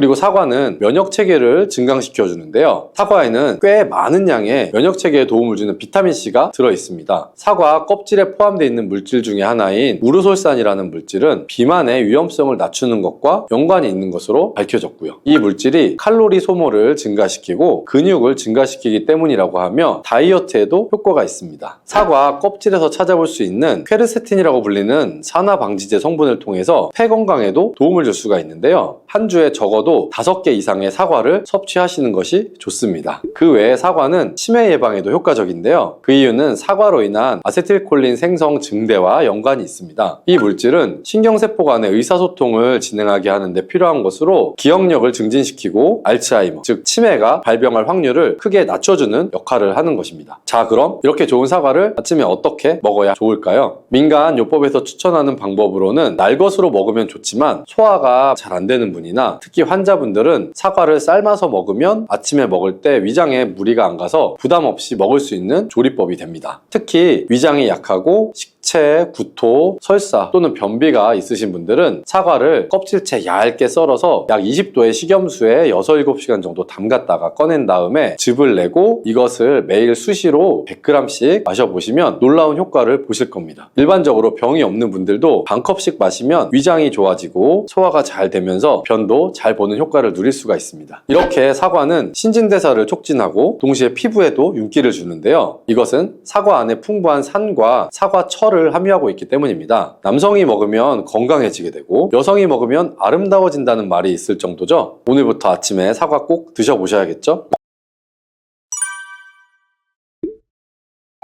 그리고 사과는 면역 체계를 증강시켜 주는데요. 사과에는 꽤 많은 양의 면역 체계에 도움을 주는 비타민C가 들어있습니다. 사과 껍질에 포함되어 있는 물질 중에 하나인 우르솔산이라는 물질은 비만의 위험성을 낮추는 것과 연관이 있는 것으로 밝혀졌고요. 이 물질이 칼로리 소모를 증가시키고 근육을 증가시키기 때문이라고 하며 다이어트에도 효과가 있습니다. 사과 껍질에서 찾아볼 수 있는 퀘르세틴이라고 불리는 산화 방지제 성분을 통해서 폐 건강에도 도움을 줄 수가 있는데요. 한 주에 적어도 5개 이상의 사과를 섭취하시는 것이 좋습니다. 그 외에 사과는 치매 예방에도 효과적인데요. 그 이유는 사과로 인한 아세틸콜린 생성 증대와 연관이 있습니다. 이 물질은 신경세포 간의 의사소통을 진행하게 하는데 필요한 것으로 기억력을 증진시키고 알츠하이머, 즉 치매가 발병할 확률을 크게 낮춰주는 역할을 하는 것입니다. 자, 그럼 이렇게 좋은 사과를 아침에 어떻게 먹어야 좋을까요? 민간요법에서 추천하는 방법으로는 날것으로 먹으면 좋지만 소화가 잘 안 되는 분이나 특히 환자분들은 사과를 삶아서 먹으면 아침에 먹을 때 위장에 무리가 안 가서 부담 없이 먹을 수 있는 조리법이 됩니다. 특히 위장이 약하고 식체, 구토, 설사 또는 변비가 있으신 분들은 사과를 껍질째 얇게 썰어서 약 20도의 식염수에 6, 7시간 정도 담갔다가 꺼낸 다음에 즙을 내고 이것을 매일 수시로 100g씩 마셔보시면 놀라운 효과를 보실 겁니다. 일반적으로 병이 없는 분들도 반컵씩 마시면 위장이 좋아지고 소화가 잘 되면서 변도 잘 보는 효과를 누릴 수가 있습니다. 이렇게 사과는 신진대사를 촉진하고 동시에 피부에도 윤기를 주는데요. 이것은 사과 안에 풍부한 산과 사과철을 함유하고 있기 때문입니다. 남성이 먹으면 건강해지게 되고 여성이 먹으면 아름다워진다는 말이 있을 정도죠. 오늘부터 아침에 사과 꼭 드셔보셔야겠죠?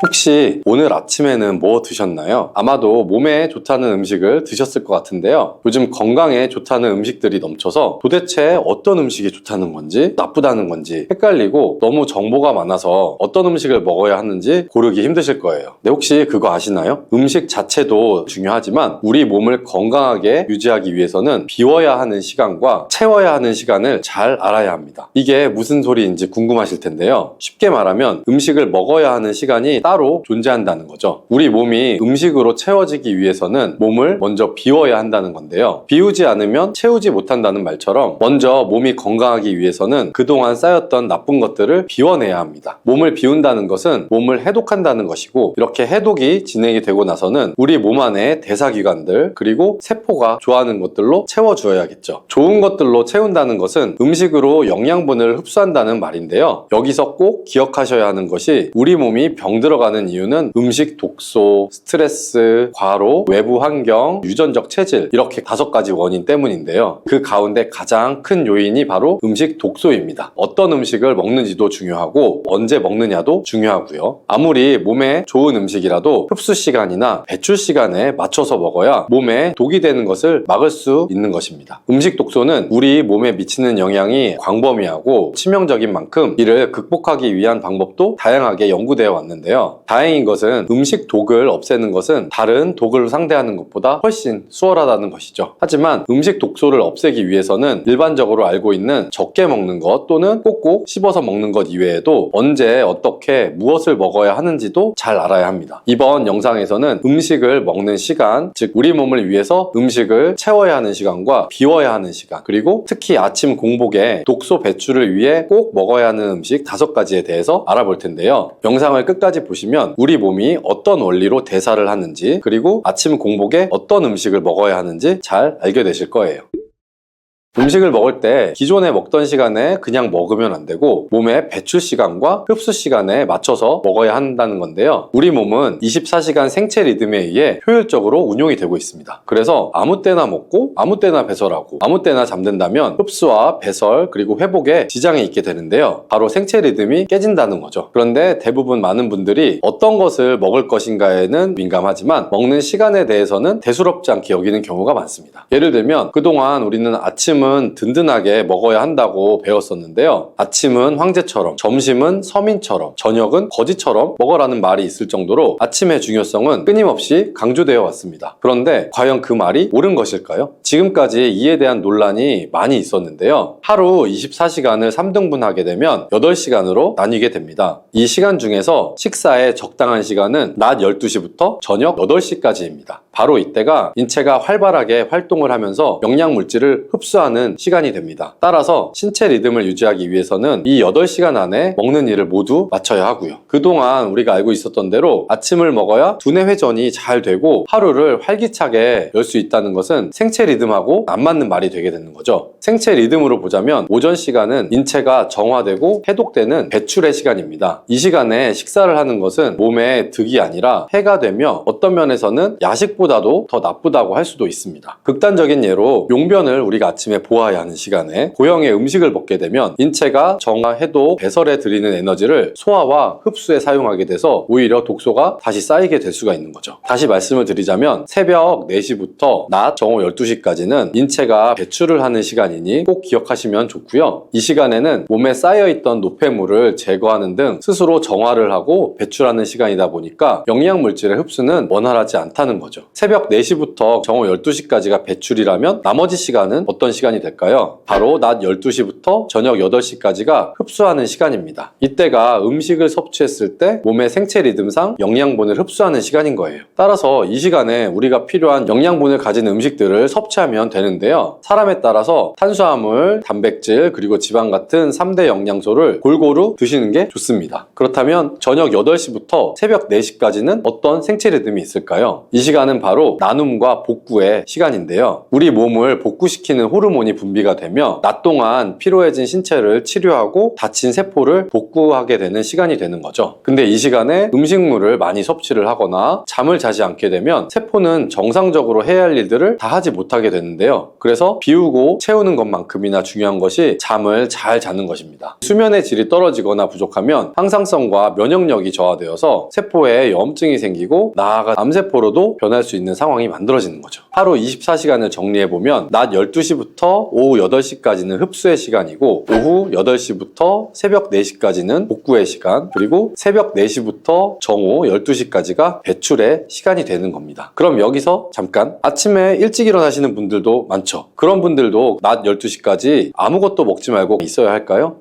혹시 오늘 아침에는 뭐 드셨나요? 아마도 몸에 좋다는 음식을 드셨을 것 같은데요. 요즘 건강에 좋다는 음식들이 넘쳐서 도대체 어떤 음식이 좋다는 건지 나쁘다는 건지 헷갈리고 너무 정보가 많아서 어떤 음식을 먹어야 하는지 고르기 힘드실 거예요. 근데 혹시 그거 아시나요? 음식 자체도 중요하지만 우리 몸을 건강하게 유지하기 위해서는 비워야 하는 시간과 채워야 하는 시간을 잘 알아야 합니다. 이게 무슨 소리인지 궁금하실 텐데요. 쉽게 말하면 음식을 먹어야 하는 시간이 따로 존재한다는 거죠. 우리 몸이 음식으로 채워지기 위해서는 몸을 먼저 비워야 한다는 건데요. 비우지 않으면 채우지 못한다는 말처럼 먼저 몸이 건강하기 위해서는 그동안 쌓였던 나쁜 것들을 비워내야 합니다. 몸을 비운다는 것은 몸을 해독한다는 것이고 이렇게 해독이 진행이 되고 나서는 우리 몸 안에 대사기관들 그리고 세포가 좋아하는 것들로 채워주어야겠죠. 좋은 것들로 채운다는 것은 음식으로 영양분을 흡수한다는 말인데요. 여기서 꼭 기억하셔야 하는 것이 우리 몸이 병들어가는 이유는 음식 독소, 스트레스, 과로, 외부 환경, 유전적 체질 이렇게 5가지 원인 때문인데요. 그 가운데 가장 큰 요인이 바로 음식 독소입니다. 어떤 음식을 먹는지도 중요하고 언제 먹느냐도 중요하고요. 아무리 몸에 좋은 음식이라도 흡수 시간이나 배출 시간에 맞춰서 먹어야 몸에 독이 되는 것을 막을 수 있는 것입니다. 음식 독소는 우리 몸에 미치는 영향이 광범위하고 치명적인 만큼 이를 극복하기 위한 방법도 다양하게 연구되어 왔는데요. 다행인 것은 음식 독을 없애는 것은 다른 독을 상대하는 것보다 훨씬 수월하다는 것이죠. 하지만 음식 독소를 없애기 위해서는 일반적으로 알고 있는 적게 먹는 것 또는 꼭꼭 씹어서 먹는 것 이외에도 언제 어떻게 무엇을 먹어야 하는지도 잘 알아야 합니다. 이번 영상에서는 음식을 먹는 시간, 즉 우리 몸을 위해서 음식을 채워야 하는 시간과 비워야 하는 시간 그리고 특히 아침 공복에 독소 배출을 위해 꼭 먹어야 하는 음식 5가지에 대해서 알아볼 텐데요. 영상을 끝까지 보시면 우리 몸이 어떤 원리로 대사를 하는지 그리고 아침 공복에 어떤 음식을 먹어야 하는지 잘 알게 되실 거예요. 음식을 먹을 때 기존에 먹던 시간에 그냥 먹으면 안 되고 몸의 배출 시간과 흡수 시간에 맞춰서 먹어야 한다는 건데요. 우리 몸은 24시간 생체 리듬에 의해 효율적으로 운용이 되고 있습니다. 그래서 아무 때나 먹고 아무 때나 배설하고 아무 때나 잠든다면 흡수와 배설 그리고 회복에 지장이 있게 되는데요. 바로 생체 리듬이 깨진다는 거죠. 그런데 대부분 많은 분들이 어떤 것을 먹을 것인가에는 민감하지만 먹는 시간에 대해서는 대수롭지 않게 여기는 경우가 많습니다. 예를 들면 그동안 우리는 아침은 든든하게 먹어야 한다고 배웠었는데요. 아침은 황제처럼, 점심은 서민처럼, 저녁은 거지처럼 먹어라는 말이 있을 정도로 아침의 중요성은 끊임없이 강조되어 왔습니다. 그런데 과연 그 말이 옳은 것일까요? 지금까지 이에 대한 논란이 많이 있었는데요. 하루 24시간을 3등분하게 되면 8시간으로 나뉘게 됩니다. 이 시간 중에서 식사에 적당한 시간은 낮 12시부터 저녁 8시까지입니다. 바로 이때가 인체가 활발하게 활동을 하면서 영양물질을 흡수하는 시간이 됩니다. 따라서 신체 리듬을 유지하기 위해서는 이 8시간 안에 먹는 일을 모두 마쳐야 하고요. 그동안 우리가 알고 있었던 대로 아침을 먹어야 두뇌 회전이 잘 되고 하루를 활기차게 열 수 있다는 것은 생체 리듬하고 안 맞는 말이 되게 되는 거죠. 생체 리듬으로 보자면 오전 시간은 인체가 정화되고 해독되는 배출의 시간입니다. 이 시간에 식사를 하는 것은 몸에 득이 아니라 해가 되며 어떤 면에서는 야식보다도 더 나쁘다고 할 수도 있습니다. 극단적인 예로 용변을 우리가 아침에 보아야 하는 시간에 고형의 음식을 먹게 되면 인체가 정화, 해독, 배설에 들이는 에너지를 소화와 흡수에 사용하게 돼서 오히려 독소가 다시 쌓이게 될 수가 있는 거죠. 다시 말씀을 드리자면 새벽 4시부터 낮 정오 12시까지는 인체가 배출을 하는 시간이니 꼭 기억하시면 좋고요. 이 시간에는 몸에 쌓여있던 노폐물을 제거하는 등 스스로 정화를 하고 배출하는 시간이다 보니까 영양물질의 흡수는 원활하지 않다는 거죠. 새벽 4시부터 정오 12시까지가 배출이라면 나머지 시간은 어떤 시간이 될까요? 바로 낮 12시부터 저녁 8시까지가 흡수하는 시간입니다. 이때가 음식을 섭취했을 때 몸의 생체 리듬상 영양분을 흡수하는 시간인 거예요. 따라서 이 시간에 우리가 필요한 영양분을 가진 음식들을 섭취하면 되는데요. 사람에 따라서 탄수화물, 단백질, 그리고 지방 같은 3대 영양소를 골고루 드시는 게 좋습니다. 그렇다면 저녁 8시부터 새벽 4시까지는 어떤 생체 리듬이 있을까요? 이 시간은 바로 나눔과 복구의 시간인데요. 우리 몸을 복구시키는 호르몬이 분비가 되며 낮 동안 피로해진 신체를 치료하고 다친 세포를 복구하게 되는 시간이 되는 거죠. 근데 이 시간에 음식물을 많이 섭취를 하거나 잠을 자지 않게 되면 세포는 정상적으로 해야 할 일들을 다 하지 못하게 되는데요. 그래서 비우고 채우는 것만큼이나 중요한 것이 잠을 잘 자는 것입니다. 수면의 질이 떨어지거나 부족하면 항상성과 면역력이 저하되어서 세포에 염증이 생기고 나아가 암세포로도 변할 수 있는 상황이 만들어지는 거죠. 하루 24시간을 정리해보면 낮 12시부터 오후 8시까지는 흡수의 시간이고 오후 8시부터 새벽 4시까지는 복구의 시간, 그리고 새벽 4시부터 정오 12시까지가 배출의 시간이 되는 겁니다. 그럼 여기서 잠깐, 아침에 일찍 일어나시는 분들도 많죠. 그런 분들도 낮 12시까지 아무것도 먹지 말고 있어야 할까요?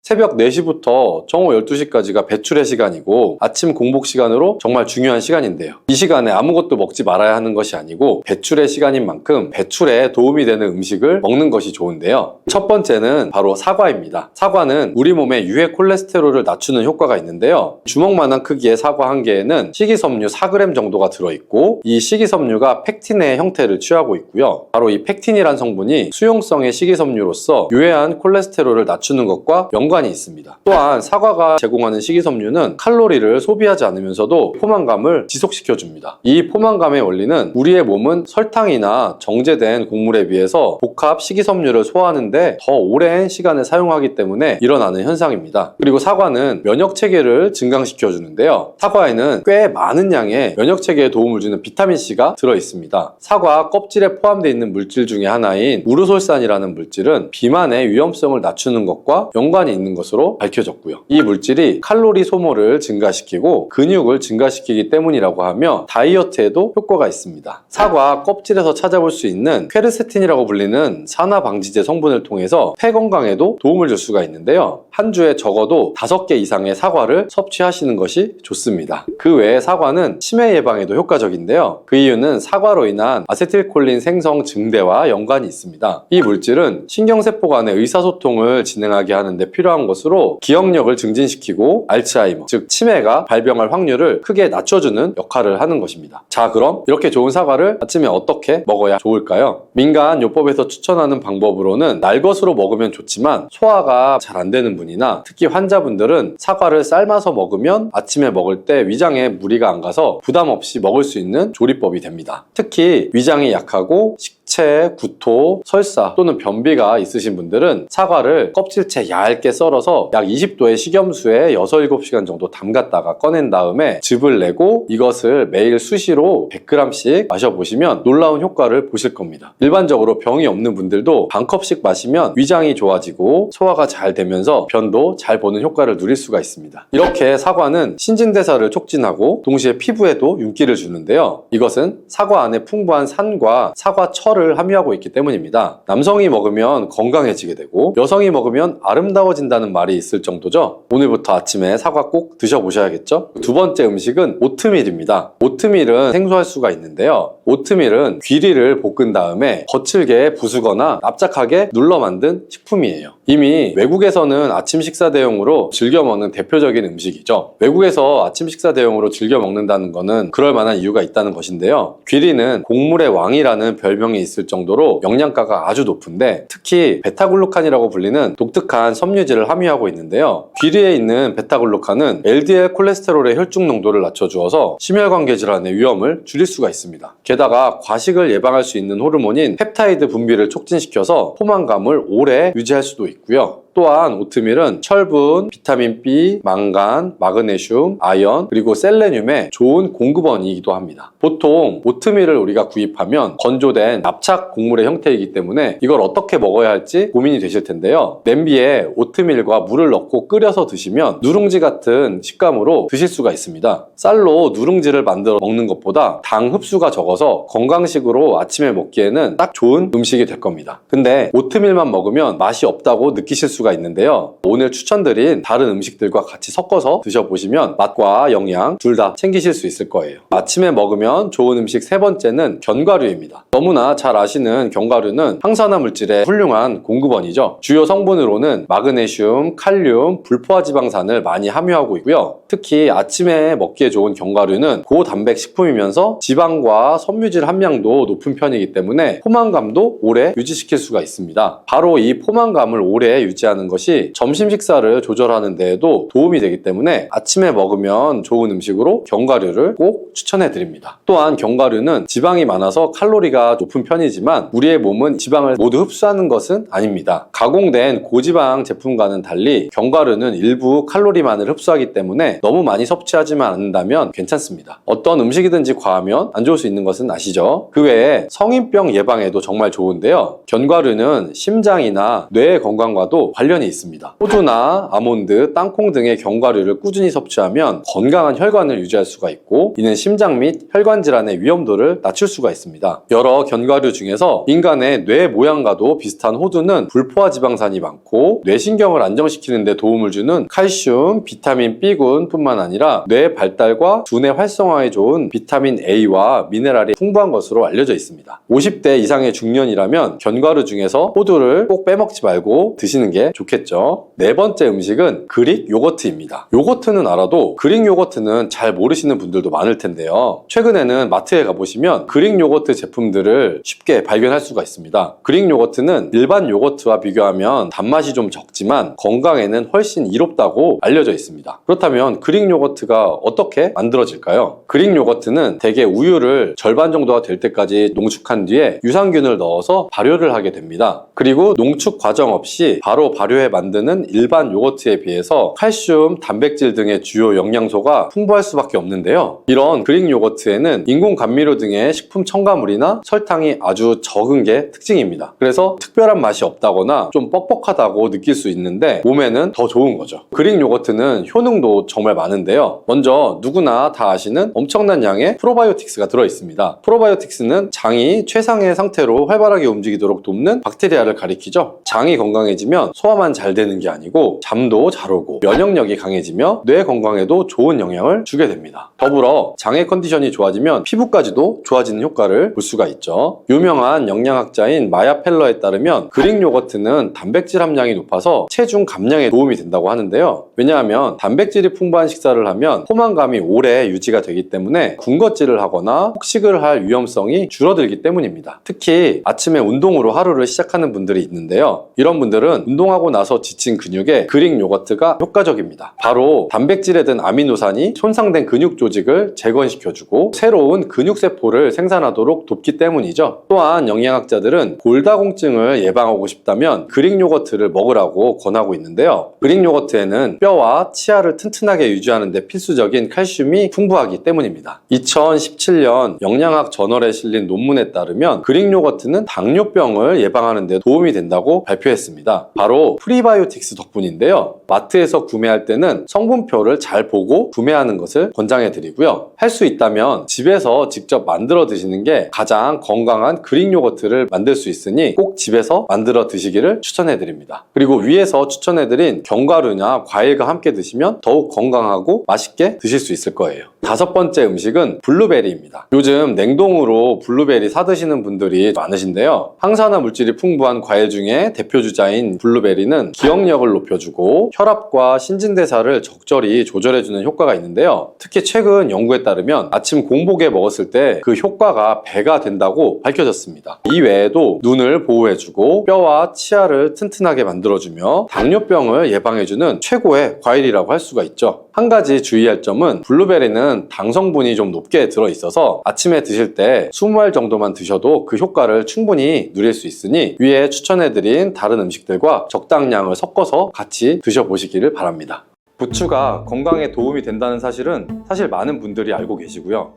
새벽 4시부터 정오 12시까지가 배출의 시간이고 아침 공복 시간으로 정말 중요한 시간인데요. 이 시간에 아무것도 먹지 말아야 하는 것이 아니고 배출의 시간인 만큼 배출에 도움이 되는 음식을 먹는 것이 좋은데요. 첫 번째는 바로 사과입니다. 사과는 우리 몸의 유해 콜레스테롤을 낮추는 효과가 있는데요. 주먹만한 크기의 사과 한 개에는 식이섬유 4g 정도가 들어있고 이 식이섬유가 팩틴의 형태를 취하고 있고요. 바로 이 팩틴이란 성분이 수용성의 식이섬유로서 유해한 콜레스테롤을 낮추는 것과 연관이 있습니다. 또한 사과가 제공하는 식이섬유는 칼로리를 소비하지 않으면서도 포만감을 지속시켜줍니다. 이 포만감의 원리는 우리의 몸은 설탕이나 정제된 곡물에 비해서 복합 식이섬유를 소화하는데 더 오랜 시간을 사용하기 때문에 일어나는 현상입니다. 그리고 사과는 면역체계를 증강시켜주는데요. 사과에는 꽤 많은 양의 면역체계에 도움을 주는 비타민C가 들어있습니다. 사과 껍질에 포함되어 있는 물질 중에 하나인 우르솔산이라는 물질은 비만의 위험성을 낮추는 것과 연관이 있는 것으로 밝혀졌고요. 이 물질이 칼로리 소모를 증가시키고 근육을 증가시키기 때문이라고 하며 다이어트에도 효과가 있습니다. 사과 껍질에서 찾아볼 수 있는 퀘르세틴이라고 불리는 산화방지제 성분을 통해서 폐 건강에도 도움을 줄 수가 있는데요. 한 주에 적어도 5개 이상의 사과를 섭취하시는 것이 좋습니다. 그 외에 사과는 치매 예방에도 효과적인데요. 그 이유는 사과로 인한 아세틸콜린 생성 증대와 연관이 있습니다. 이 물질은 신경세포 간의 의사소통을 진행하게 하는데 필요한 것으로 기억력을 증진시키고 알츠하이머, 즉 치매가 발병할 확률을 크게 낮춰주는 역할을 하는 것입니다. 자, 그럼 이렇게 좋은 사과를 아침에 어떻게 먹어야 좋을까요? 민간요법에서 추천하는 방법으로는 날것으로 먹으면 좋지만 소화가 잘 안 되는 분이나 특히 환자분들은 사과를 삶아서 먹으면 아침에 먹을 때 위장에 무리가 안 가서 부담 없이 먹을 수 있는 조리법이 됩니다. 특히 위장이 약하고 식체, 구토, 설사 또는 변비가 있으신 분들은 사과를 껍질째 얇게 썰어서 약 20도의 식염수에 6, 7시간 정도 담갔다가 꺼낸 다음에 즙을 내고 이것을 매일 수시로 100g씩 마셔보시면 놀라운 효과를 보실 겁니다. 일반적으로 병이 없는 분들도 반컵씩 마시면 위장이 좋아지고 소화가 잘 되면서 변도 잘 보는 효과를 누릴 수가 있습니다. 이렇게 사과는 신진대사를 촉진하고 동시에 피부에도 윤기를 주는데요. 이것은 사과 안에 풍부한 산과 사과철을 사과를 함유하고 있기 때문입니다. 남성이 먹으면 건강해지게 되고 여성이 먹으면 아름다워진다는 말이 있을 정도죠. 오늘부터 아침에 사과 꼭 드셔보셔야겠죠? 두 번째 음식은 오트밀입니다. 오트밀은 생소할 수가 있는데요. 오트밀은 귀리를 볶은 다음에 거칠게 부수거나 납작하게 눌러 만든 식품이에요. 이미 외국에서는 아침 식사 대용으로 즐겨 먹는 대표적인 음식이죠. 외국에서 아침 식사 대용으로 즐겨 먹는다는 것은 그럴 만한 이유가 있다는 것인데요. 귀리는 곡물의 왕이라는 별명이 있을 정도로 영양가가 아주 높은데 특히 베타글루칸이라고 불리는 독특한 섬유질을 함유하고 있는데요. 귀리에 있는 베타글루칸은 LDL 콜레스테롤의 혈중 농도를 낮춰주어서 심혈관계 질환의 위험을 줄일 수가 있습니다. 게다가 과식을 예방할 수 있는 호르몬인 펩타이드 분비를 촉진시켜서 포만감을 오래 유지할 수도 있고요. 또한 오트밀은 철분, 비타민 B, 망간, 마그네슘, 아연, 그리고 셀레늄의 좋은 공급원이기도 합니다. 보통 오트밀을 우리가 구입하면 건조된 납작 곡물의 형태이기 때문에 이걸 어떻게 먹어야 할지 고민이 되실 텐데요. 냄비에 오트밀과 물을 넣고 끓여서 드시면 누룽지 같은 식감으로 드실 수가 있습니다. 쌀로 누룽지를 만들어 먹는 것보다 당 흡수가 적어서 건강식으로 아침에 먹기에는 딱 좋은 음식이 될 겁니다. 근데 오트밀만 먹으면 맛이 없다고 느끼실 수가 있는데요. 오늘 추천드린 다른 음식들과 같이 섞어서 드셔보시면 맛과 영양 둘 다 챙기실 수 있을 거예요. 아침에 먹으면 좋은 음식 세 번째는 견과류입니다. 너무나 잘 아시는 견과류는 항산화 물질의 훌륭한 공급원이죠. 주요 성분으로는 마그네슘, 칼륨, 불포화 지방산을 많이 함유하고 있고요. 특히 아침에 먹기에 좋은 견과류는 고단백 식품이면서 지방과 섬유질 함량도 높은 편이기 때문에 포만감도 오래 유지시킬 수가 있습니다. 바로 이 포만감을 오래 유지하는 것이 점심 식사를 조절하는 데에도 도움이 되기 때문에 아침에 먹으면 좋은 음식으로 견과류를 꼭 추천해 드립니다. 또한 견과류는 지방이 많아서 칼로리가 높은 편이지만 우리의 몸은 지방을 모두 흡수하는 것은 아닙니다. 가공된 고지방 제품과는 달리 견과류는 일부 칼로리만을 흡수하기 때문에 너무 많이 섭취하지만 않는다면 괜찮습니다. 어떤 음식이든지 과하면 안 좋을 수 있는 것은 아시죠? 그 외에 성인병 예방에도 정말 좋은데요. 견과류는 심장이나 뇌의 건강과도 관련이 있습니다. 호두나 아몬드, 땅콩 등의 견과류를 꾸준히 섭취하면 건강한 혈관을 유지할 수가 있고 이는 심장 및 혈관 질환의 위험도를 낮출 수가 있습니다. 여러 견과류 중에서 인간의 뇌 모양과도 비슷한 호두는 불포화 지방산이 많고 뇌신경을 안정시키는 데 도움을 주는 칼슘, 비타민 B군 뿐만 아니라 뇌 발달과 두뇌 활성화에 좋은 비타민 A와 미네랄이 풍부한 것으로 알려져 있습니다. 50대 이상의 중년이라면 견과류 중에서 호두를 꼭 빼먹지 말고 드시는 게 좋겠죠. 네 번째 음식은 그릭 요거트입니다. 요거트는 알아도 그릭 요거트는 잘 모르시는 분들도 많을 텐데요. 최근에는 마트에 가보시면 그릭 요거트 제품들을 쉽게 발견할 수가 있습니다. 그릭 요거트는 일반 요거트와 비교하면 단맛이 좀 적지만 건강에는 훨씬 이롭다고 알려져 있습니다. 그렇다면 그릭 요거트가 어떻게 만들어질까요? 그릭 요거트는 대개 우유를 절반 정도가 될 때까지 농축한 뒤에 유산균을 넣어서 발효를 하게 됩니다. 그리고 농축 과정 없이 바로 발효해 만드는 일반 요거트에 비해서 칼슘, 단백질 등의 주요 영양소가 풍부할 수밖에 없는데요. 이런 그릭 요거트에는 인공 감미료 등의 식품 첨가물이나 설탕이 아주 적은 게 특징입니다. 그래서 특별한 맛이 없다거나 좀 뻑뻑하다고 느낄 수 있는데 몸에는 더 좋은 거죠. 그릭 요거트는 효능도 정말 많은데요. 먼저 누구나 다 아시는 엄청난 양의 프로바이오틱스가 들어있습니다. 프로바이오틱스는 장이 최상의 상태로 활발하게 움직이도록 돕는 박테리아를 가리키죠. 장이 건강해지면 소화만 잘 되는 게 아니고 잠도 잘 오고 면역력이 강해지며 뇌 건강에도 좋은 영향을 주게 됩니다. 더불어 장의 컨디션이 좋아지면 피부까지도 좋아지는 효과를 볼 수가 있죠. 유명한 영양학자인 마야 펠러에 따르면 그릭 요거트는 단백질 함량이 높아서 체중 감량에 도움이 된다고 하는데요. 왜냐하면 단백질이 풍부한 식사를 하면 포만감이 오래 유지가 되기 때문에 군것질을 하거나 폭식을 할 위험성이 줄어들기 때문입니다. 특히 아침에 운동으로 하루를 시작하는 분들이 있는데요. 이런 분들은 운동하고 나서 지친 근육에 그릭 요거트가 효과적입니다. 바로 단백질에 든 아미노산이 손상된 근육 조직을 재건시켜주고 새로운 근육세포를 생산하도록 돕기 때문이죠. 또한 영양학자들은 골다공증을 예방하고 싶다면 그릭 요거트를 먹으라고 권하고 있는데요. 그릭 요거트에는 뼈와 치아를 튼튼하게 유지하는 데 필수적인 칼슘이 풍부하기 때문입니다. 2017년 영양학 저널에 실린 논문에 따르면 그릭 요거트는 당뇨병을 예방하는 데 도움이 된다고 발표했습니다. 바로 바로 프리바이오틱스 덕분인데요. 마트에서 구매할 때는 성분표를 잘 보고 구매하는 것을 권장해 드리고요. 할 수 있다면 집에서 직접 만들어 드시는 게 가장 건강한 그릭 요거트를 만들 수 있으니 꼭 집에서 만들어 드시기를 추천해 드립니다. 그리고 위에서 추천해 드린 견과류나 과일과 함께 드시면 더욱 건강하고 맛있게 드실 수 있을 거예요. 다섯 번째 음식은 블루베리입니다. 요즘 냉동으로 블루베리 사 드시는 분들이 많으신데요. 항산화 물질이 풍부한 과일 중에 대표 주자인 블루베리는 기억력을 높여주고 혈압과 신진대사를 적절히 조절해주는 효과가 있는데요. 특히 최근 연구에 따르면 아침 공복에 먹었을 때 그 효과가 배가 된다고 밝혀졌습니다. 이 외에도 눈을 보호해주고 뼈와 치아를 튼튼하게 만들어주며 당뇨병을 예방해주는 최고의 과일이라고 할 수가 있죠. 한 가지 주의할 점은 블루베리는 당 성분이 좀 높게 들어있어서 아침에 드실 때 20알 정도만 드셔도 그 효과를 충분히 누릴 수 있으니 위에 추천해드린 다른 음식들과 적당량을 섞어서 같이 드셔보시기를 바랍니다. 부추가 건강에 도움이 된다는 사실은 사실 많은 분들이 알고 계시고요.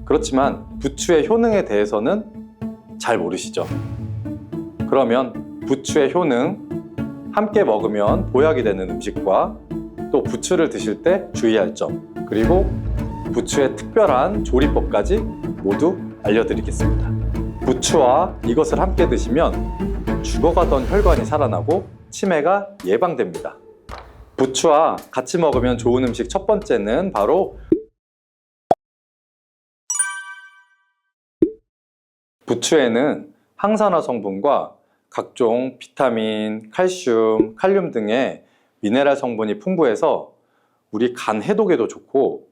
그렇지만 부추의 효능에 대해서는 잘 모르시죠? 그러면 부추의 효능, 함께 먹으면 보약이 되는 음식과 또 부추를 드실 때 주의할 점, 그리고 부추의 특별한 조리법까지 모두 알려드리겠습니다. 부추와 이것을 함께 드시면 죽어가던 혈관이 살아나고 치매가 예방됩니다. 부추와 같이 먹으면 좋은 음식 첫 번째는 바로 부추에는 항산화 성분과 각종 비타민, 칼슘, 칼륨 등의 미네랄 성분이 풍부해서 우리 간 해독에도 좋고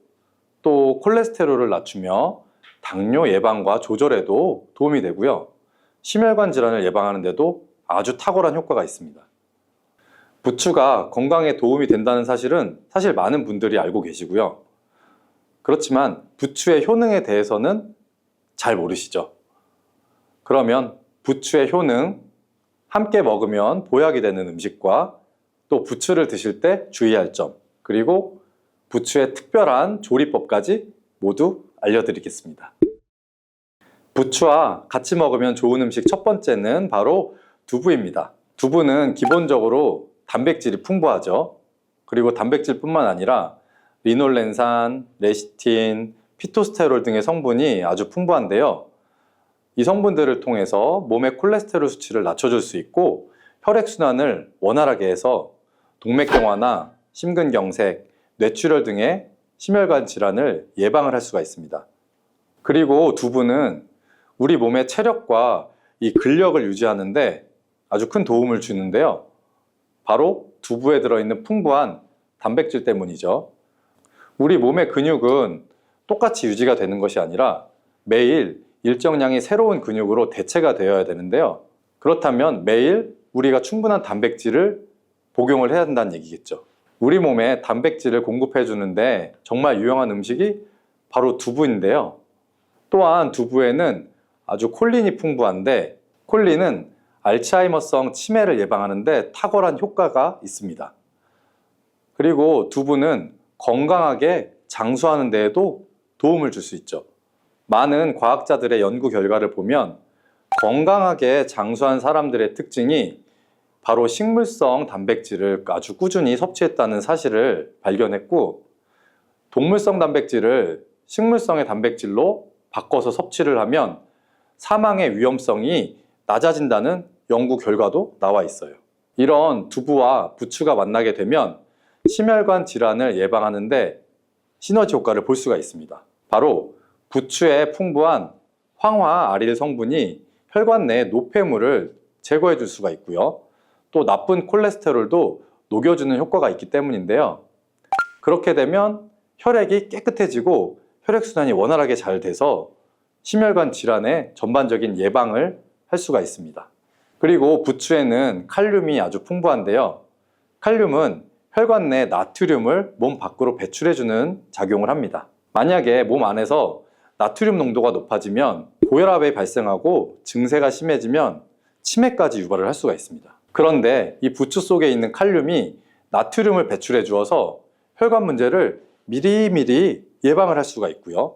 또 콜레스테롤을 낮추며 당뇨 예방과 조절에도 도움이 되고요. 심혈관 질환을 예방하는 데도 아주 탁월한 효과가 있습니다. 부추가 건강에 도움이 된다는 사실은 사실 많은 분들이 알고 계시고요. 그렇지만 부추의 효능에 대해서는 잘 모르시죠? 그러면 부추의 효능, 함께 먹으면 보약이 되는 음식과 또 부추를 드실 때 주의할 점, 그리고 부추의 특별한 조리법까지 모두 알려드리겠습니다. 부추와 같이 먹으면 좋은 음식 첫 번째는 바로 두부입니다. 두부는 기본적으로 단백질이 풍부하죠. 그리고 단백질뿐만 아니라 리놀렌산, 레시틴, 피토스테롤 등의 성분이 아주 풍부한데요. 이 성분들을 통해서 몸의 콜레스테롤 수치를 낮춰줄 수 있고 혈액순환을 원활하게 해서 동맥경화나 심근경색, 뇌출혈 등의 심혈관 질환을 예방을 할 수가 있습니다. 그리고 두부는 우리 몸의 체력과 이 근력을 유지하는데 아주 큰 도움을 주는데요. 바로 두부에 들어있는 풍부한 단백질 때문이죠. 우리 몸의 근육은 똑같이 유지가 되는 것이 아니라 매일 일정량의 새로운 근육으로 대체가 되어야 되는데요. 그렇다면 매일 우리가 충분한 단백질을 복용을 해야 한다는 얘기겠죠. 우리 몸에 단백질을 공급해 주는데 정말 유용한 음식이 바로 두부인데요. 또한 두부에는 아주 콜린이 풍부한데 콜린은 알츠하이머성 치매를 예방하는데 탁월한 효과가 있습니다. 그리고 두부는 건강하게 장수하는 데에도 도움을 줄 수 있죠. 많은 과학자들의 연구 결과를 보면 건강하게 장수한 사람들의 특징이 바로 식물성 단백질을 아주 꾸준히 섭취했다는 사실을 발견했고 동물성 단백질을 식물성의 단백질로 바꿔서 섭취를 하면 사망의 위험성이 낮아진다는 연구 결과도 나와 있어요. 이런 두부와 부추가 만나게 되면 심혈관 질환을 예방하는데 시너지 효과를 볼 수가 있습니다. 바로 부추에 풍부한 황화아릴 성분이 혈관 내 노폐물을 제거해 줄 수가 있고요. 또 나쁜 콜레스테롤도 녹여주는 효과가 있기 때문인데요. 그렇게 되면 혈액이 깨끗해지고 혈액순환이 원활하게 잘 돼서 심혈관 질환의 전반적인 예방을 할 수가 있습니다. 그리고 부추에는 칼륨이 아주 풍부한데요. 칼륨은 혈관 내 나트륨을 몸 밖으로 배출해주는 작용을 합니다. 만약에 몸 안에서 나트륨 농도가 높아지면 고혈압이 발생하고 증세가 심해지면 치매까지 유발을 할 수가 있습니다. 그런데 이 부추 속에 있는 칼륨이 나트륨을 배출해 주어서 혈관 문제를 미리미리 예방을 할 수가 있고요.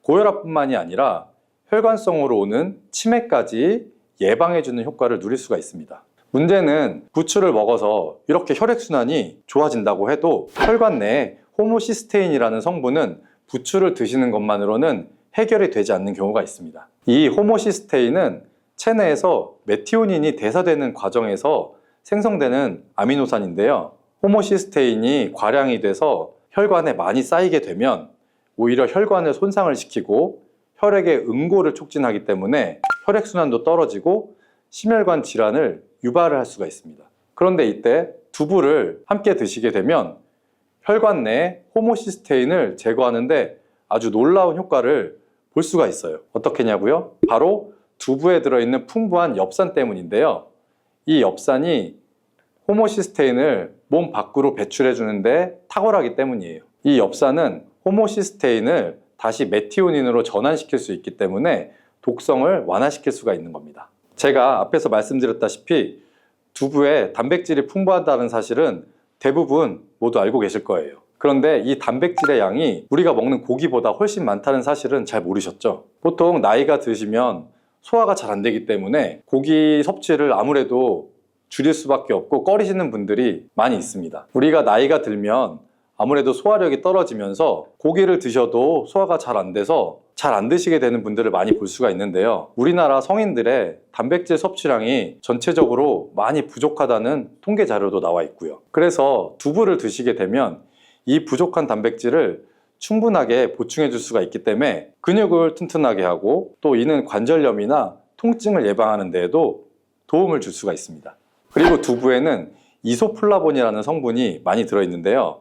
고혈압뿐만이 아니라 혈관성으로 오는 치매까지 예방해 주는 효과를 누릴 수가 있습니다. 문제는 부추를 먹어서 이렇게 혈액순환이 좋아진다고 해도 혈관 내에 호모시스테인이라는 성분은 부추를 드시는 것만으로는 해결이 되지 않는 경우가 있습니다. 이 호모시스테인은 체내에서 메티오닌이 대사되는 과정에서 생성되는 아미노산인데요. 호모시스테인이 과량이 돼서 혈관에 많이 쌓이게 되면 오히려 혈관을 손상을 시키고 혈액의 응고를 촉진하기 때문에 혈액순환도 떨어지고 심혈관 질환을 유발을 할 수가 있습니다. 그런데 이때 두부를 함께 드시게 되면 혈관 내 호모시스테인을 제거하는데 아주 놀라운 효과를 볼 수가 있어요. 어떻게냐고요? 바로 두부에 들어있는 풍부한 엽산 때문인데요. 이 엽산이 호모시스테인을 몸 밖으로 배출해 주는데 탁월하기 때문이에요. 이 엽산은 호모시스테인을 다시 메티오닌으로 전환시킬 수 있기 때문에 독성을 완화시킬 수가 있는 겁니다. 제가 앞에서 말씀드렸다시피 두부에 단백질이 풍부하다는 사실은 대부분 모두 알고 계실 거예요. 그런데 이 단백질의 양이 우리가 먹는 고기보다 훨씬 많다는 사실은 잘 모르셨죠? 보통 나이가 드시면 소화가 잘 안 되기 때문에 고기 섭취를 아무래도 줄일 수밖에 없고 꺼리시는 분들이 많이 있습니다. 우리가 나이가 들면 아무래도 소화력이 떨어지면서 고기를 드셔도 소화가 잘 안 돼서 잘 안 드시게 되는 분들을 많이 볼 수가 있는데요. 우리나라 성인들의 단백질 섭취량이 전체적으로 많이 부족하다는 통계 자료도 나와 있고요. 그래서 두부를 드시게 되면 이 부족한 단백질을 충분하게 보충해 줄 수가 있기 때문에 근육을 튼튼하게 하고 또 이는 관절염이나 통증을 예방하는 데에도 도움을 줄 수가 있습니다. 그리고 두부에는 이소플라본이라는 성분이 많이 들어있는데요.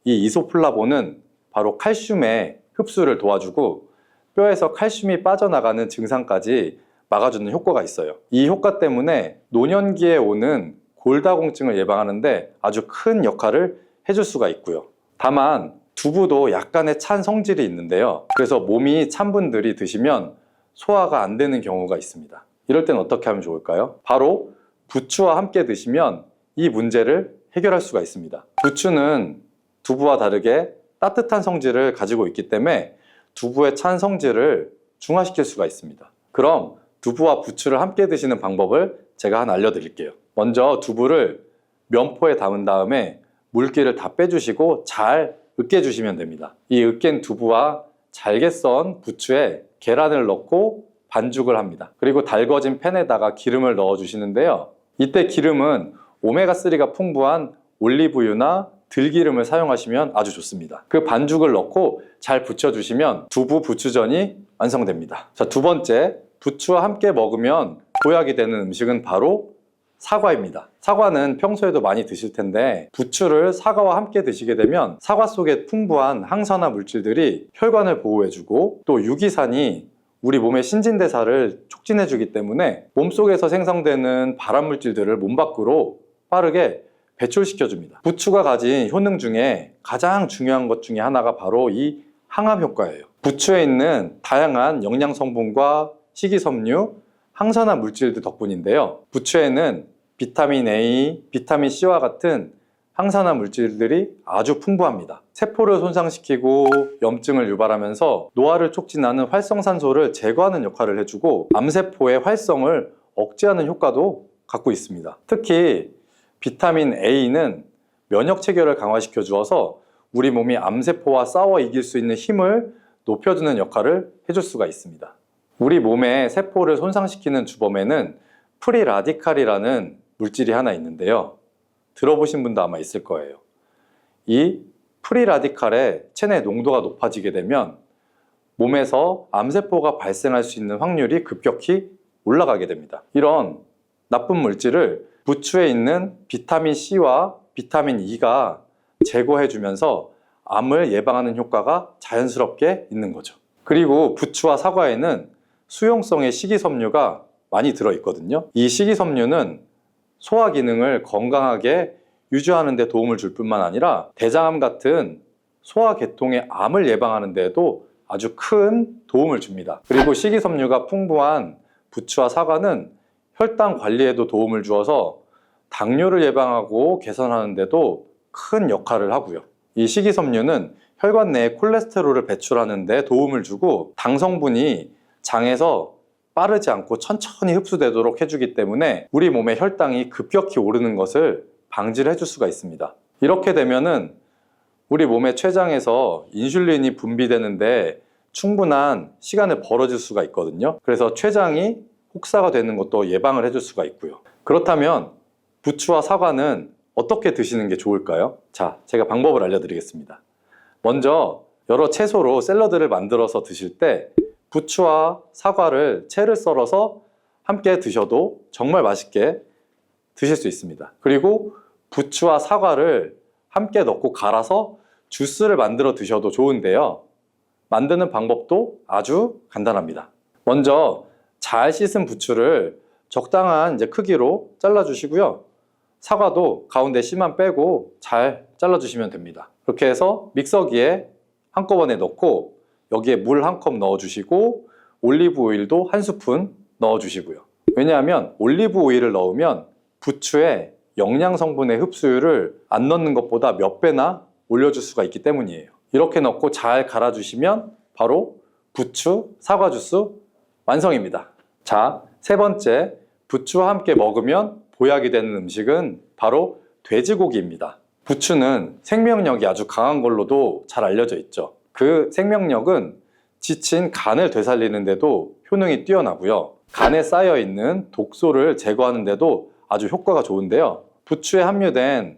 이 이소플라본은 바로 칼슘의 흡수를 도와주고 뼈에서 칼슘이 빠져나가는 증상까지 막아주는 효과가 있어요. 이 효과 때문에 노년기에 오는 골다공증을 예방하는데 아주 큰 역할을 해줄 수가 있고요. 다만 두부도 약간의 찬 성질이 있는데요. 그래서 몸이 찬 분들이 드시면 소화가 안 되는 경우가 있습니다. 이럴 땐 어떻게 하면 좋을까요? 바로 부추와 함께 드시면 이 문제를 해결할 수가 있습니다. 부추는 두부와 다르게 따뜻한 성질을 가지고 있기 때문에 두부의 찬 성질을 중화시킬 수가 있습니다. 그럼 두부와 부추를 함께 드시는 방법을 제가 하나 알려드릴게요. 먼저 두부를 면포에 담은 다음에 물기를 다 빼주시고 잘 으깨주시면 됩니다. 이 으깬 두부와 잘게 썬 부추에 계란을 넣고 반죽을 합니다. 그리고 달궈진 팬에다가 기름을 넣어주시는데요. 이때 기름은 오메가3가 풍부한 올리브유나 들기름을 사용하시면 아주 좋습니다. 그 반죽을 넣고 잘 부쳐주시면 두부 부추전이 완성됩니다. 자, 두 번째, 부추와 함께 먹으면 보약이 되는 음식은 바로 사과입니다. 사과는 평소에도 많이 드실 텐데 부추를 사과와 함께 드시게 되면 사과 속에 풍부한 항산화 물질들이 혈관을 보호해주고 또 유기산이 우리 몸의 신진대사를 촉진해주기 때문에 몸속에서 생성되는 발암물질들을 몸 밖으로 빠르게 배출시켜줍니다. 부추가 가진 효능 중에 가장 중요한 것 중에 하나가 바로 이 항암 효과예요. 부추에 있는 다양한 영양 성분과 식이섬유, 항산화 물질들 덕분인데요. 부추에는 비타민 A, 비타민 C와 같은 항산화 물질들이 아주 풍부합니다. 세포를 손상시키고 염증을 유발하면서 노화를 촉진하는 활성산소를 제거하는 역할을 해주고 암세포의 활성을 억제하는 효과도 갖고 있습니다. 특히 비타민 A는 면역 체계를 강화시켜 주어서 우리 몸이 암세포와 싸워 이길 수 있는 힘을 높여주는 역할을 해줄 수가 있습니다. 우리 몸의 세포를 손상시키는 주범에는 프리라디칼이라는 물질이 하나 있는데요. 들어보신 분도 아마 있을 거예요. 이 프리라디칼의 체내 농도가 높아지게 되면 몸에서 암세포가 발생할 수 있는 확률이 급격히 올라가게 됩니다. 이런 나쁜 물질을 부추에 있는 비타민 C와 비타민 E가 제거해주면서 암을 예방하는 효과가 자연스럽게 있는 거죠. 그리고 부추와 사과에는 수용성의 식이섬유가 많이 들어있거든요. 이 식이섬유는 소화 기능을 건강하게 유지하는 데 도움을 줄 뿐만 아니라 대장암 같은 소화계통의 암을 예방하는 데에도 아주 큰 도움을 줍니다. 그리고 식이섬유가 풍부한 부추와 사과는 혈당 관리에도 도움을 주어서 당뇨를 예방하고 개선하는 데도 큰 역할을 하고요. 이 식이섬유는 혈관 내에 콜레스테롤을 배출하는 데 도움을 주고 당 성분이 장에서 빠르지 않고 천천히 흡수되도록 해주기 때문에 우리 몸의 혈당이 급격히 오르는 것을 방지를 해줄 수가 있습니다. 이렇게 되면은 우리 몸의 췌장에서 인슐린이 분비되는데 충분한 시간을 벌어줄 수가 있거든요. 그래서 췌장이 혹사가 되는 것도 예방을 해줄 수가 있고요. 그렇다면 부추와 사과는 어떻게 드시는 게 좋을까요? 자, 제가 방법을 알려드리겠습니다. 먼저 여러 채소로 샐러드를 만들어서 드실 때 부추와 사과를 채를 썰어서 함께 드셔도 정말 맛있게 드실 수 있습니다. 그리고 부추와 사과를 함께 넣고 갈아서 주스를 만들어 드셔도 좋은데요. 만드는 방법도 아주 간단합니다. 먼저 잘 씻은 부추를 적당한 크기로 잘라주시고요. 사과도 가운데 씨만 빼고 잘 잘라주시면 됩니다. 그렇게 해서 믹서기에 한꺼번에 넣고 여기에 물 1컵 넣어주시고 올리브 오일도 1스푼 넣어주시고요. 왜냐하면 올리브 오일을 넣으면 부추의 영양 성분의 흡수율을 안 넣는 것보다 몇 배나 올려줄 수가 있기 때문이에요. 이렇게 넣고 잘 갈아주시면 바로 부추 사과 주스 완성입니다. 자, 세 번째, 부추와 함께 먹으면 보약이 되는 음식은 바로 돼지고기입니다. 부추는 생명력이 아주 강한 걸로도 잘 알려져 있죠. 그 생명력은 지친 간을 되살리는 데도 효능이 뛰어나고요. 간에 쌓여있는 독소를 제거하는 데도 아주 효과가 좋은데요. 부추에 함유된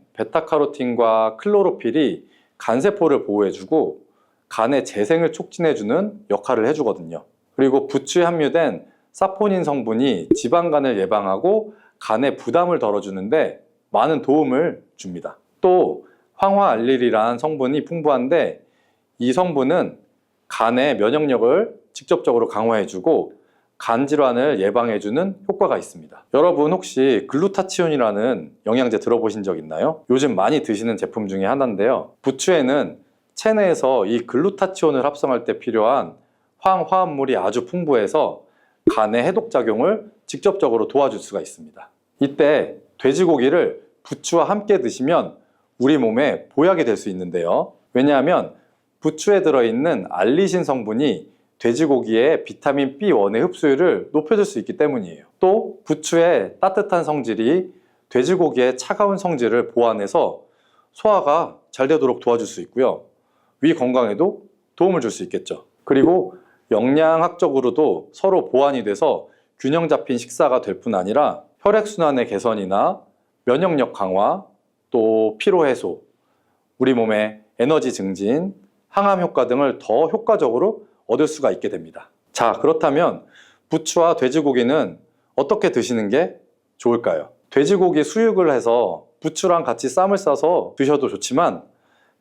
베타카로틴과 클로로필이 간세포를 보호해주고 간의 재생을 촉진해주는 역할을 해주거든요. 그리고 부추에 함유된 사포닌 성분이 지방간을 예방하고 간의 부담을 덜어주는데 많은 도움을 줍니다. 또 황화알릴이라는 성분이 풍부한데 이 성분은 간의 면역력을 직접적으로 강화해주고 간 질환을 예방해주는 효과가 있습니다. 여러분 혹시 글루타치온이라는 영양제 들어보신 적 있나요? 요즘 많이 드시는 제품 중에 하나인데요. 부추에는 체내에서 이 글루타치온을 합성할 때 필요한 황화합물이 아주 풍부해서 간의 해독작용을 직접적으로 도와줄 수가 있습니다. 이때 돼지고기를 부추와 함께 드시면 우리 몸에 보약이 될 수 있는데요. 왜냐하면 부추에 들어있는 알리신 성분이 돼지고기의 비타민 B1의 흡수율을 높여줄 수 있기 때문이에요. 또 부추의 따뜻한 성질이 돼지고기의 차가운 성질을 보완해서 소화가 잘 되도록 도와줄 수 있고요. 위 건강에도 도움을 줄 수 있겠죠. 그리고 영양학적으로도 서로 보완이 돼서 균형 잡힌 식사가 될 뿐 아니라 혈액순환의 개선이나 면역력 강화, 또 피로 해소, 우리 몸의 에너지 증진, 항암 효과 등을 더 효과적으로 얻을 수가 있게 됩니다. 자, 그렇다면 부추와 돼지고기는 어떻게 드시는 게 좋을까요? 돼지고기 수육을 해서 부추랑 같이 쌈을 싸서 드셔도 좋지만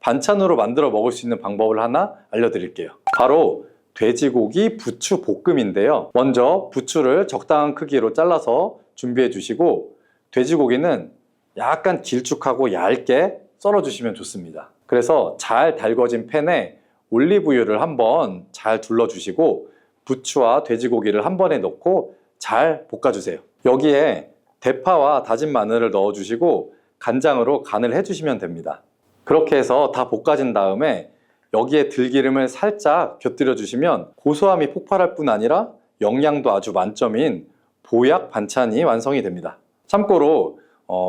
반찬으로 만들어 먹을 수 있는 방법을 하나 알려드릴게요. 바로 돼지고기 부추 볶음인데요. 먼저 부추를 적당한 크기로 잘라서 준비해 주시고 돼지고기는 약간 길쭉하고 얇게 썰어 주시면 좋습니다. 그래서 잘 달궈진 팬에 올리브유를 한번 잘 둘러주시고 부추와 돼지고기를 한 번에 넣고 잘 볶아주세요. 여기에 대파와 다진 마늘을 넣어주시고 간장으로 간을 해주시면 됩니다. 그렇게 해서 다 볶아진 다음에 여기에 들기름을 살짝 곁들여 주시면 고소함이 폭발할 뿐 아니라 영양도 아주 만점인 보약 반찬이 완성이 됩니다. 참고로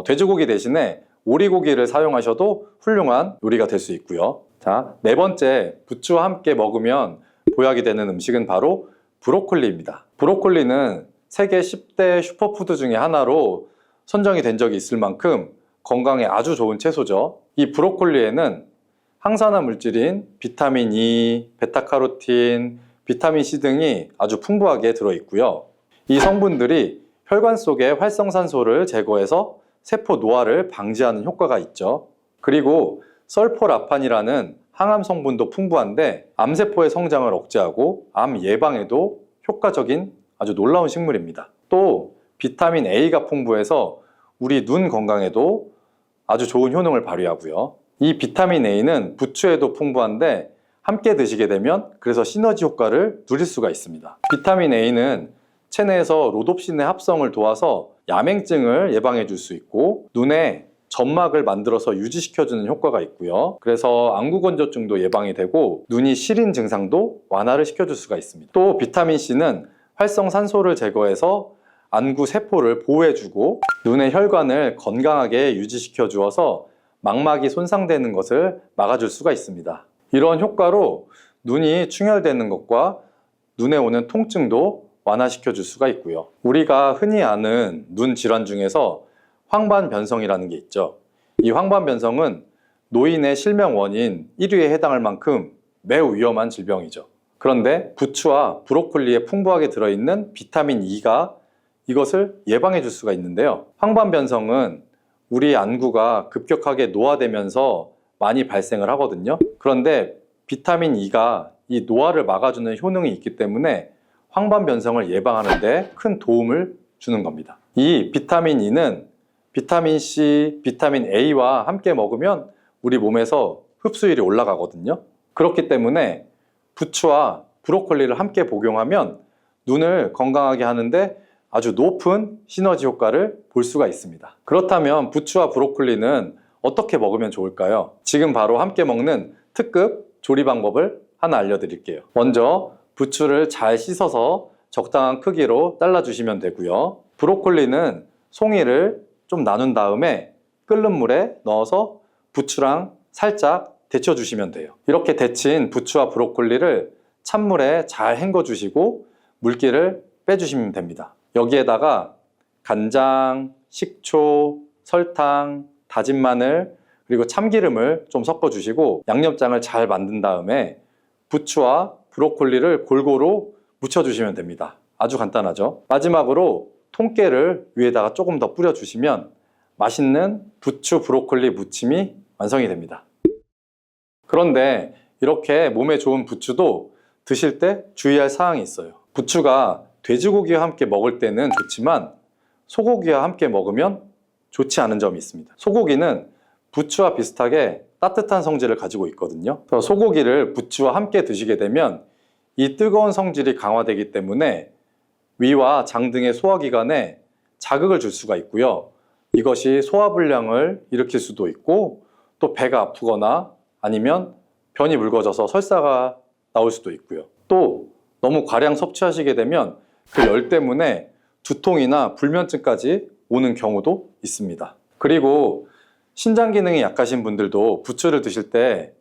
돼지고기 대신에 오리고기를 사용하셔도 훌륭한 요리가 될 수 있고요. 자, 네 번째, 부추와 함께 먹으면 보약이 되는 음식은 바로 브로콜리입니다. 브로콜리는 세계 10대 슈퍼푸드 중에 하나로 선정이 된 적이 있을 만큼 건강에 아주 좋은 채소죠. 이 브로콜리에는 항산화 물질인 비타민 E, 베타카로틴, 비타민 C 등이 아주 풍부하게 들어있고요. 이 성분들이 혈관 속의 활성산소를 제거해서 세포 노화를 방지하는 효과가 있죠. 그리고 설포라판이라는 항암 성분도 풍부한데 암세포의 성장을 억제하고 암 예방에도 효과적인 아주 놀라운 식물입니다. 또 비타민 A가 풍부해서 우리 눈 건강에도 아주 좋은 효능을 발휘하고요. 이 비타민 A는 부추에도 풍부한데 함께 드시게 되면 그래서 시너지 효과를 누릴 수가 있습니다. 비타민 A는 체내에서 로놉신의 합성을 도와서 야맹증을 예방해 줄 수 있고 눈에 점막을 만들어서 유지시켜주는 효과가 있고요. 그래서 안구건조증도 예방이 되고 눈이 시린 증상도 완화를 시켜줄 수가 있습니다. 또 비타민 C는 활성산소를 제거해서 안구 세포를 보호해주고 눈의 혈관을 건강하게 유지시켜 주어서 망막이 손상되는 것을 막아줄 수가 있습니다. 이런 효과로 눈이 충혈되는 것과 눈에 오는 통증도 완화시켜 줄 수가 있고요. 우리가 흔히 아는 눈 질환 중에서 황반변성이라는 게 있죠. 이 황반변성은 노인의 실명 원인 1위에 해당할 만큼 매우 위험한 질병이죠. 그런데 부추와 브로콜리에 풍부하게 들어있는 비타민 E가 이것을 예방해 줄 수가 있는데요. 황반변성은 우리 안구가 급격하게 노화되면서 많이 발생을 하거든요. 그런데 비타민 E가 이 노화를 막아주는 효능이 있기 때문에 황반변성을 예방하는 데 큰 도움을 주는 겁니다. 이 비타민 E는 비타민 C, 비타민 A와 함께 먹으면 우리 몸에서 흡수율이 올라가거든요. 그렇기 때문에 부추와 브로콜리를 함께 복용하면 눈을 건강하게 하는데 아주 높은 시너지 효과를 볼 수가 있습니다. 그렇다면 부추와 브로콜리는 어떻게 먹으면 좋을까요? 지금 바로 함께 먹는 특급 조리 방법을 하나 알려드릴게요. 먼저 부추를 잘 씻어서 적당한 크기로 잘라주시면 되고요. 브로콜리는 송이를 좀 나눈 다음에 끓는 물에 넣어서 부추랑 살짝 데쳐주시면 돼요. 이렇게 데친 부추와 브로콜리를 찬물에 잘 헹궈주시고 물기를 빼주시면 됩니다. 여기에다가 간장, 식초, 설탕, 다진 마늘, 그리고 참기름을 좀 섞어주시고 양념장을 잘 만든 다음에 부추와 브로콜리를 골고루 묻혀주시면 됩니다. 아주 간단하죠. 마지막으로 통깨를 위에다가 조금 더 뿌려주시면 맛있는 부추 브로콜리 무침이 완성이 됩니다. 그런데 이렇게 몸에 좋은 부추도 드실 때 주의할 사항이 있어요. 부추가 돼지고기와 함께 먹을 때는 좋지만 소고기와 함께 먹으면 좋지 않은 점이 있습니다. 소고기는 부추와 비슷하게 따뜻한 성질을 가지고 있거든요. 그래서 소고기를 부추와 함께 드시게 되면 이 뜨거운 성질이 강화되기 때문에 위와 장 등의 소화기관에 자극을 줄 수가 있고요. 이것이 소화불량을 일으킬 수도 있고 또 배가 아프거나 아니면 변이 묽어져서 설사가 나올 수도 있고요. 또 너무 과량 섭취하시게 되면 그 열 때문에 두통이나 불면증까지 오는 경우도 있습니다. 그리고 신장 기능이 약하신 분들도 부추를 드실 때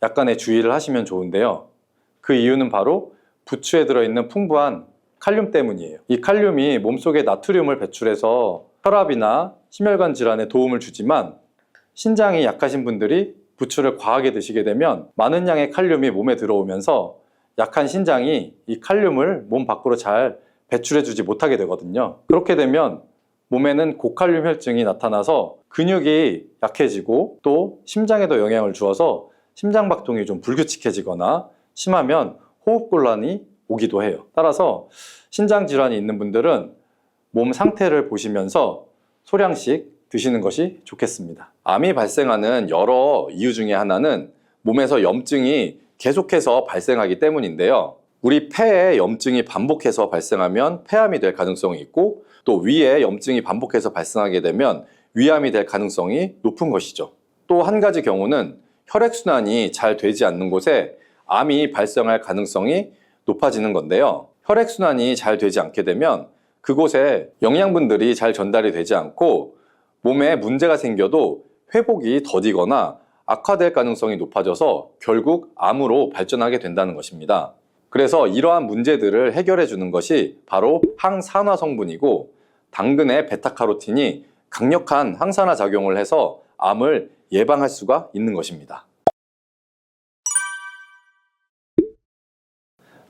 약간의 주의를 하시면 좋은데요. 그 이유는 바로 부추에 들어있는 풍부한 칼륨 때문이에요. 이 칼륨이 몸속에 나트륨을 배출해서 혈압이나 심혈관 질환에 도움을 주지만 신장이 약하신 분들이 부추를 과하게 드시게 되면 많은 양의 칼륨이 몸에 들어오면서 약한 신장이 이 칼륨을 몸 밖으로 잘 배출해주지 못하게 되거든요. 그렇게 되면 몸에는 고칼륨 혈증이 나타나서 근육이 약해지고 또 심장에도 영향을 주어서 심장박동이 좀 불규칙해지거나 심하면 호흡곤란이 오기도 해요. 따라서 신장질환이 있는 분들은 몸 상태를 보시면서 소량씩 드시는 것이 좋겠습니다. 암이 발생하는 여러 이유 중에 하나는 몸에서 염증이 계속해서 발생하기 때문인데요. 우리 폐에 염증이 반복해서 발생하면 폐암이 될 가능성이 있고 또 위에 염증이 반복해서 발생하게 되면 위암이 될 가능성이 높은 것이죠. 또 한 가지 경우는 혈액순환이 잘 되지 않는 곳에 암이 발생할 가능성이 높아지는 건데요. 혈액순환이 잘 되지 않게 되면 그곳에 영양분들이 잘 전달이 되지 않고 몸에 문제가 생겨도 회복이 더디거나 악화될 가능성이 높아져서 결국 암으로 발전하게 된다는 것입니다. 그래서 이러한 문제들을 해결해 주는 것이 바로 항산화 성분이고 당근의 베타카로틴이 강력한 항산화 작용을 해서 암을 예방할 수가 있는 것입니다.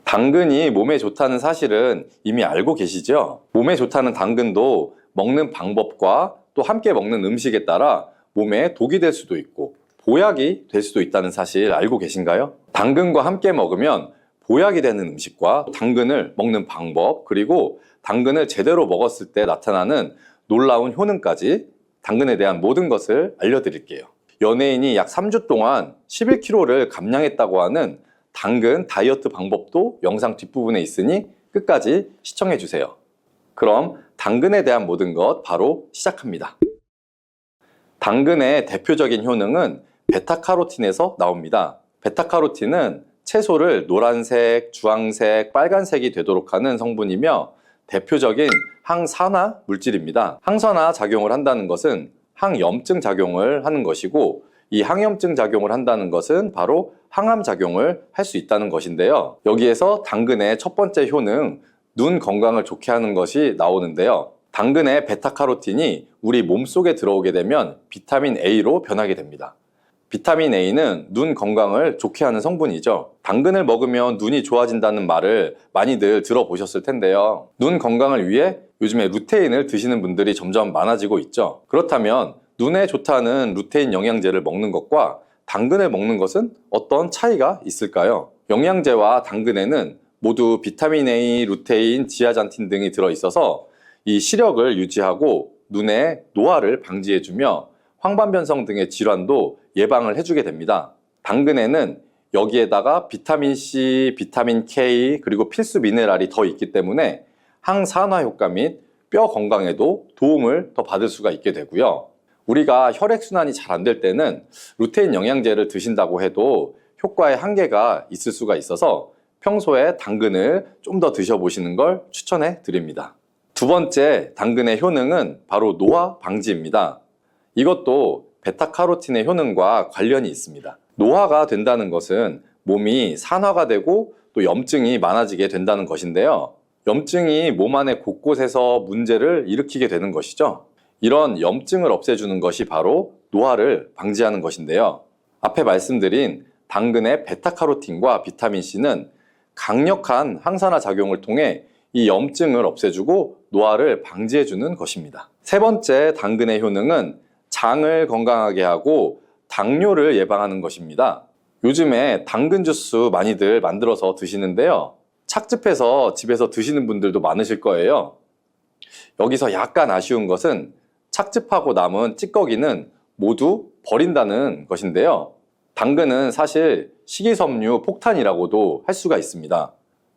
당근이 몸에 좋다는 사실은 이미 알고 계시죠? 몸에 좋다는 당근도 먹는 방법과 또 함께 먹는 음식에 따라 몸에 독이 될 수도 있고 보약이 될 수도 있다는 사실 알고 계신가요? 당근과 함께 먹으면 보약이 되는 음식과 당근을 먹는 방법, 그리고 당근을 제대로 먹었을 때 나타나는 놀라운 효능까지 당근에 대한 모든 것을 알려드릴게요. 연예인이 약 3주 동안 11kg를 감량했다고 하는 당근 다이어트 방법도 영상 뒷부분에 있으니 끝까지 시청해주세요. 그럼 당근에 대한 모든 것 바로 시작합니다. 당근의 대표적인 효능은 베타카로틴에서 나옵니다. 베타카로틴은 채소를 노란색, 주황색, 빨간색이 되도록 하는 성분이며 대표적인 항산화 물질입니다. 항산화 작용을 한다는 것은 항염증 작용을 하는 것이고, 이 항염증 작용을 한다는 것은 바로 항암 작용을 할 수 있다는 것인데요. 여기에서 당근의 첫 번째 효능, 눈 건강을 좋게 하는 것이 나오는데요. 당근의 베타카로틴이 우리 몸속에 들어오게 되면 비타민 A로 변하게 됩니다. 비타민 A는 눈 건강을 좋게 하는 성분이죠. 당근을 먹으면 눈이 좋아진다는 말을 많이들 들어보셨을 텐데요. 눈 건강을 위해 요즘에 루테인을 드시는 분들이 점점 많아지고 있죠. 그렇다면 눈에 좋다는 루테인 영양제를 먹는 것과 당근을 먹는 것은 어떤 차이가 있을까요? 영양제와 당근에는 모두 비타민 A, 루테인, 지아잔틴 등이 들어있어서 이 시력을 유지하고 눈의 노화를 방지해주며 황반변성 등의 질환도 예방을 해주게 됩니다. 당근에는 여기에다가 비타민 C, 비타민 K, 그리고 필수 미네랄이 더 있기 때문에 항산화 효과 및 뼈 건강에도 도움을 더 받을 수가 있게 되고요. 우리가 혈액순환이 잘 안 될 때는 루테인 영양제를 드신다고 해도 효과에 한계가 있을 수가 있어서 평소에 당근을 좀 더 드셔보시는 걸 추천해 드립니다. 두 번째 당근의 효능은 바로 노화 방지입니다. 이것도 베타카로틴의 효능과 관련이 있습니다. 노화가 된다는 것은 몸이 산화가 되고 또 염증이 많아지게 된다는 것인데요. 염증이 몸 안의 곳곳에서 문제를 일으키게 되는 것이죠. 이런 염증을 없애주는 것이 바로 노화를 방지하는 것인데요. 앞에 말씀드린 당근의 베타카로틴과 비타민C는 강력한 항산화 작용을 통해 이 염증을 없애주고 노화를 방지해주는 것입니다. 세 번째 당근의 효능은 장을 건강하게 하고 당뇨를 예방하는 것입니다. 요즘에 당근 주스 많이들 만들어서 드시는데요. 착즙해서 집에서 드시는 분들도 많으실 거예요. 여기서 약간 아쉬운 것은 착즙하고 남은 찌꺼기는 모두 버린다는 것인데요. 당근은 사실 식이섬유 폭탄이라고도 할 수가 있습니다.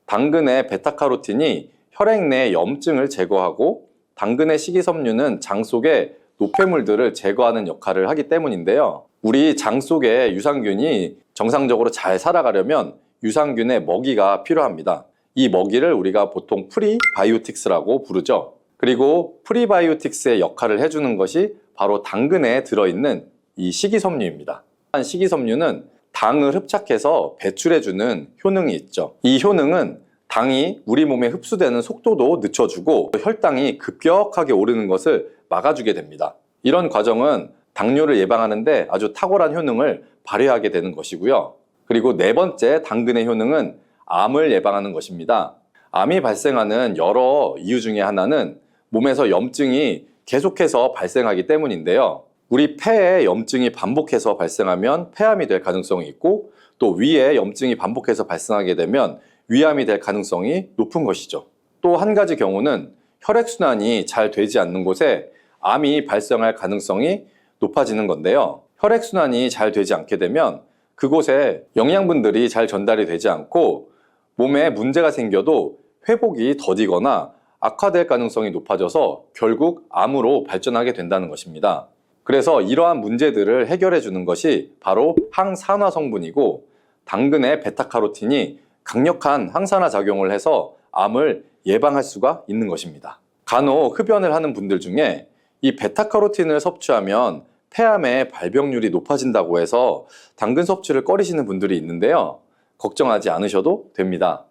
당근의 베타카로틴이 혈액 내 염증을 제거하고 당근의 식이섬유는 장 속에 노폐물들을 제거하는 역할을 하기 때문인데요. 우리 장 속에 유산균이 정상적으로 잘 살아가려면 유산균의 먹이가 필요합니다. 이 먹이를 우리가 보통 프리바이오틱스라고 부르죠. 그리고 프리바이오틱스의 역할을 해주는 것이 바로 당근에 들어있는 이 식이섬유입니다. 식이섬유는 당을 흡착해서 배출해주는 효능이 있죠. 이 효능은 당이 우리 몸에 흡수되는 속도도 늦춰주고 혈당이 급격하게 오르는 것을 막아주게 됩니다. 이런 과정은 당뇨를 예방하는데 아주 탁월한 효능을 발휘하게 되는 것이고요. 그리고 네 번째 당근의 효능은 암을 예방하는 것입니다. 암이 발생하는 여러 이유 중에 하나는 몸에서 염증이 계속해서 발생하기 때문인데요. 우리 폐에 염증이 반복해서 발생하면 폐암이 될 가능성이 있고, 또 위에 염증이 반복해서 발생하게 되면 위암이 될 가능성이 높은 것이죠. 또 한 가지 경우는 혈액순환이 잘 되지 않는 곳에 암이 발생할 가능성이 높아지는 건데요. 혈액순환이 잘 되지 않게 되면 그곳에 영양분들이 잘 전달이 되지 않고 몸에 문제가 생겨도 회복이 더디거나 악화될 가능성이 높아져서 결국 암으로 발전하게 된다는 것입니다. 그래서 이러한 문제들을 해결해 주는 것이 바로 항산화 성분이고, 당근의 베타카로틴이 강력한 항산화 작용을 해서 암을 예방할 수가 있는 것입니다. 간혹 흡연을 하는 분들 중에 이 베타카로틴을 섭취하면 폐암의 발병률이 높아진다고 해서 당근 섭취를 꺼리시는 분들이 있는데요. 걱정하지 않으셔도 됩니다.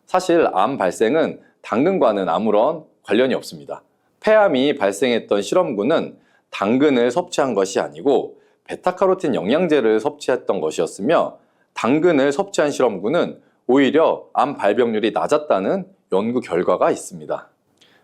사실 암 발생은 당근과는 아무런 관련이 없습니다. 폐암이 발생했던 실험군은 당근을 섭취한 것이 아니고 베타카로틴 영양제를 섭취했던 것이었으며, 당근을 섭취한 실험군은 오히려 암 발병률이 낮았다는 연구 결과가 있습니다.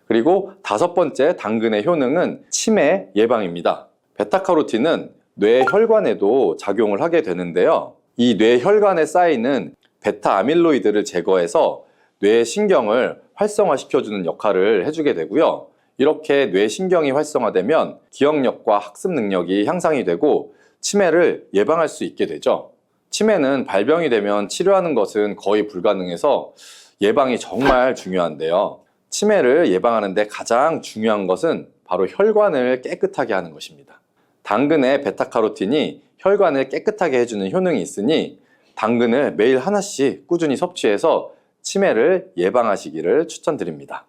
그리고 다섯 번째 당근의 효능은 치매 예방입니다. 베타카로틴은 뇌혈관에도 작용을 하게 되는데요. 이 뇌혈관에 쌓이는 베타 아밀로이드를 제거해서 뇌신경을 활성화시켜주는 역할을 해주게 되고요. 이렇게 뇌신경이 활성화되면 기억력과 학습 능력이 향상이 되고 치매를 예방할 수 있게 되죠. 치매는 발병이 되면 치료하는 것은 거의 불가능해서 예방이 정말 중요한데요. 치매를 예방하는 데 가장 중요한 것은 바로 혈관을 깨끗하게 하는 것입니다. 당근의 베타카로틴이 혈관을 깨끗하게 해주는 효능이 있으니 당근을 매일 하나씩 꾸준히 섭취해서 치매를 예방하시기를 추천드립니다.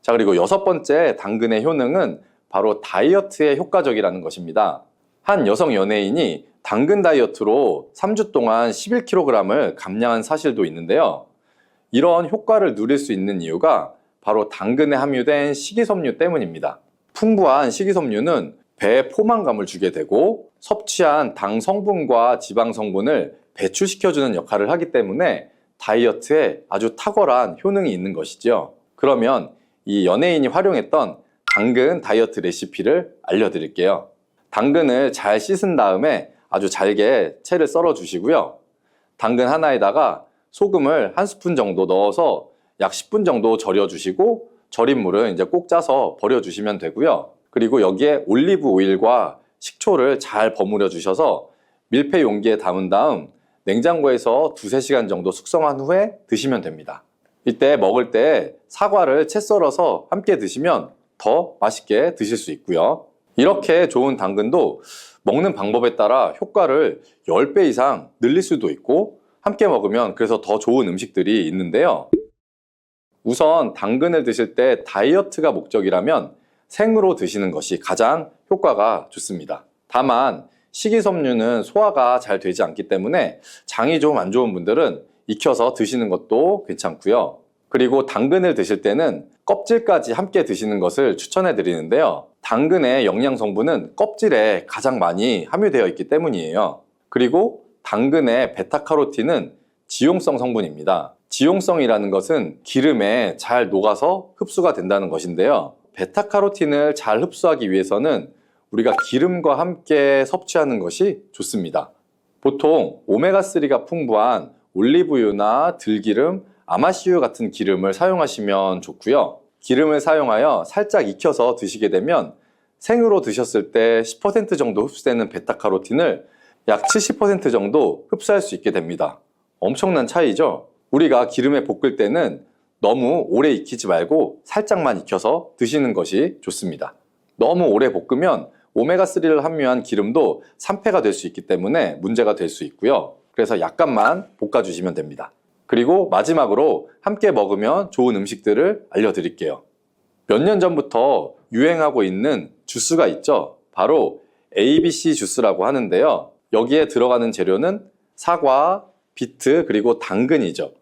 자, 그리고 6번째 당근의 효능은 바로 다이어트에 효과적이라는 것입니다. 한 여성 연예인이 당근 다이어트로 3주 동안 11kg을 감량한 사실도 있는데요. 이런 효과를 누릴 수 있는 이유가 바로 당근에 함유된 식이섬유 때문입니다. 풍부한 식이섬유는 배에 포만감을 주게 되고 섭취한 당 성분과 지방 성분을 배출시켜주는 역할을 하기 때문에 다이어트에 아주 탁월한 효능이 있는 것이죠. 그러면 이 연예인이 활용했던 당근 다이어트 레시피를 알려드릴게요. 당근을 잘 씻은 다음에 아주 잘게 채를 썰어 주시고요. 당근 하나에다가 소금을 1스푼 정도 넣어서 약 10분 정도 절여 주시고 절인 물은 이제 꼭 짜서 버려 주시면 되고요. 그리고 여기에 올리브 오일과 식초를 잘 버무려 주셔서 밀폐 용기에 담은 다음 냉장고에서 2~3시간 정도 숙성한 후에 드시면 됩니다. 이때 먹을 때 사과를 채 썰어서 함께 드시면 더 맛있게 드실 수 있고요. 이렇게 좋은 당근도 먹는 방법에 따라 효과를 10배 이상 늘릴 수도 있고 함께 먹으면 그래서 더 좋은 음식들이 있는데요. 우선 당근을 드실 때 다이어트가 목적이라면 생으로 드시는 것이 가장 효과가 좋습니다. 다만 식이섬유는 소화가 잘 되지 않기 때문에 장이 좀 안 좋은 분들은 익혀서 드시는 것도 괜찮고요. 그리고 당근을 드실 때는 껍질까지 함께 드시는 것을 추천해 드리는데요. 당근의 영양 성분은 껍질에 가장 많이 함유되어 있기 때문이에요. 그리고 당근의 베타카로틴은 지용성 성분입니다. 지용성이라는 것은 기름에 잘 녹아서 흡수가 된다는 것인데요. 베타카로틴을 잘 흡수하기 위해서는 우리가 기름과 함께 섭취하는 것이 좋습니다. 보통 오메가3가 풍부한 올리브유나 들기름, 아마씨유 같은 기름을 사용하시면 좋고요. 기름을 사용하여 살짝 익혀서 드시게 되면 생으로 드셨을 때 10% 정도 흡수되는 베타카로틴을 약 70% 정도 흡수할 수 있게 됩니다. 엄청난 차이죠? 우리가 기름에 볶을 때는 너무 오래 익히지 말고 살짝만 익혀서 드시는 것이 좋습니다. 너무 오래 볶으면 오메가3를 함유한 기름도 산패가 될 수 있기 때문에 문제가 될 수 있고요. 그래서 약간만 볶아주시면 됩니다. 그리고 마지막으로 함께 먹으면 좋은 음식들을 알려드릴게요. 몇 년 전부터 유행하고 있는 주스가 있죠. 바로 ABC 주스라고 하는데요. 여기에 들어가는 재료는 사과, 비트, 그리고 당근이죠.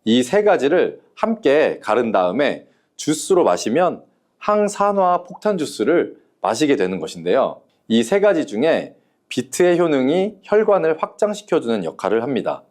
이 세 가지를 함께 갈은 다음에 주스로 마시면 항산화 폭탄 주스를 마시게 되는 것인데요. 이 세 가지 중에 비트의 효능이 혈관을 확장시켜주는 역할을 합니다.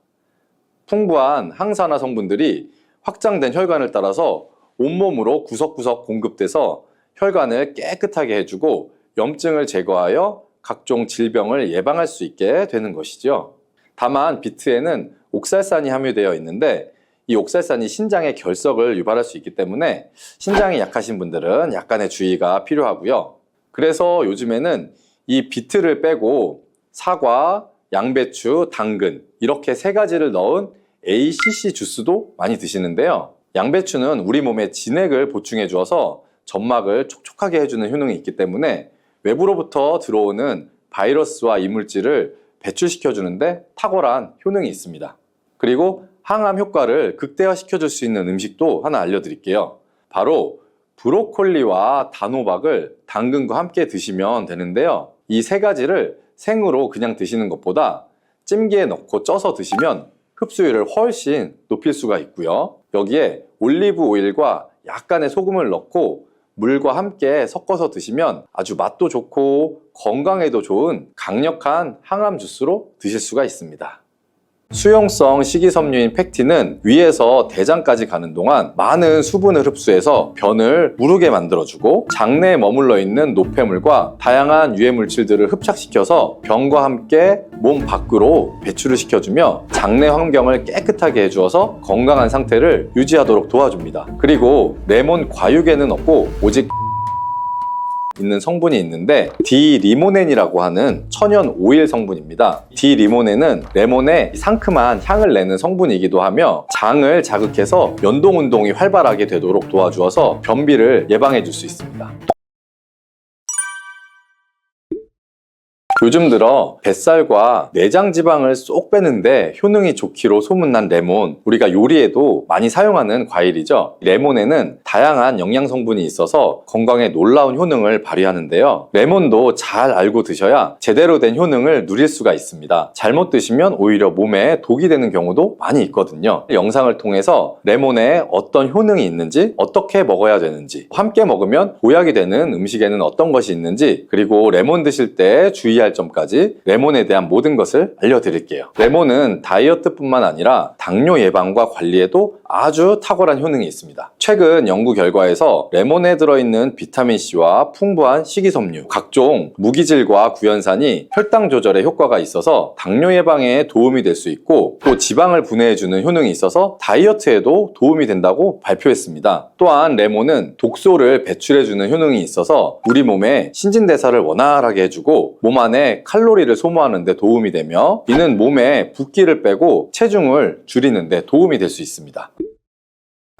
풍부한 항산화 성분들이 확장된 혈관을 따라서 온몸으로 구석구석 공급돼서 혈관을 깨끗하게 해주고 염증을 제거하여 각종 질병을 예방할 수 있게 되는 것이죠. 다만 비트에는 옥살산이 함유되어 있는데 이 옥살산이 신장의 결석을 유발할 수 있기 때문에 신장이 약하신 분들은 약간의 주의가 필요하고요. 그래서 요즘에는 이 비트를 빼고 사과, 양배추, 당근 이렇게 세 가지를 넣은 ACC 주스도 많이 드시는데요. 양배추는 우리 몸에 진액을 보충해 주어서 점막을 촉촉하게 해주는 효능이 있기 때문에 외부로부터 들어오는 바이러스와 이물질을 배출시켜 주는데 탁월한 효능이 있습니다. 그리고 항암 효과를 극대화시켜 줄 수 있는 음식도 하나 알려드릴게요. 바로 브로콜리와 단호박을 당근과 함께 드시면 되는데요. 이 세 가지를 생으로 그냥 드시는 것보다 찜기에 넣고 쪄서 드시면 흡수율을 훨씬 높일 수가 있고요. 여기에 올리브 오일과 약간의 소금을 넣고 물과 함께 섞어서 드시면 아주 맛도 좋고 건강에도 좋은 강력한 항암 주스로 드실 수가 있습니다. 수용성 식이섬유인 팩틴은 위에서 대장까지 가는 동안 많은 수분을 흡수해서 변을 무르게 만들어주고 장내에 머물러 있는 노폐물과 다양한 유해 물질들을 흡착시켜서 변과 함께 몸 밖으로 배출을 시켜주며 장내 환경을 깨끗하게 해주어서 건강한 상태를 유지하도록 도와줍니다. 그리고 레몬 과육에는 없고 오직 있는 성분이 있는데 디리모넨이라고 하는 천연 오일 성분입니다. 디리모넨은 레몬의 상큼한 향을 내는 성분이기도 하며 장을 자극해서 연동 운동이 활발하게 되도록 도와주어서 변비를 예방해 줄 수 있습니다. 요즘 들어 뱃살과 내장 지방을 쏙 빼는데 효능이 좋기로 소문난 레몬, 우리가 요리에도 많이 사용하는 과일이죠. 레몬에는 다양한 영양 성분이 있어서 건강에 놀라운 효능을 발휘하는데요. 레몬도 잘 알고 드셔야 제대로 된 효능을 누릴 수가 있습니다. 잘못 드시면 오히려 몸에 독이 되는 경우도 많이 있거든요. 영상을 통해서 레몬에 어떤 효능이 있는지, 어떻게 먹어야 되는지, 함께 먹으면 보약이 되는 음식에는 어떤 것이 있는지, 그리고 레몬 드실 때 주의할 점까지 레몬에 대한 모든 것을 알려드릴게요. 레몬은 다이어트뿐만 아니라 당뇨 예방과 관리에도 아주 탁월한 효능이 있습니다. 최근 연구 결과에서 레몬에 들어있는 비타민C와 풍부한 식이섬유, 각종 무기질과 구연산이 혈당 조절에 효과가 있어서 당뇨 예방에 도움이 될 수 있고, 또 지방을 분해해주는 효능이 있어서 다이어트에도 도움이 된다고 발표했습니다. 또한 레몬은 독소를 배출해주는 효능이 있어서 우리 몸의 신진대사를 원활하게 해주고 몸 안에 칼로리를 소모하는 데 도움이 되며, 이는 몸에 붓기를 빼고 체중을 줄이는 데 도움이 될 수 있습니다.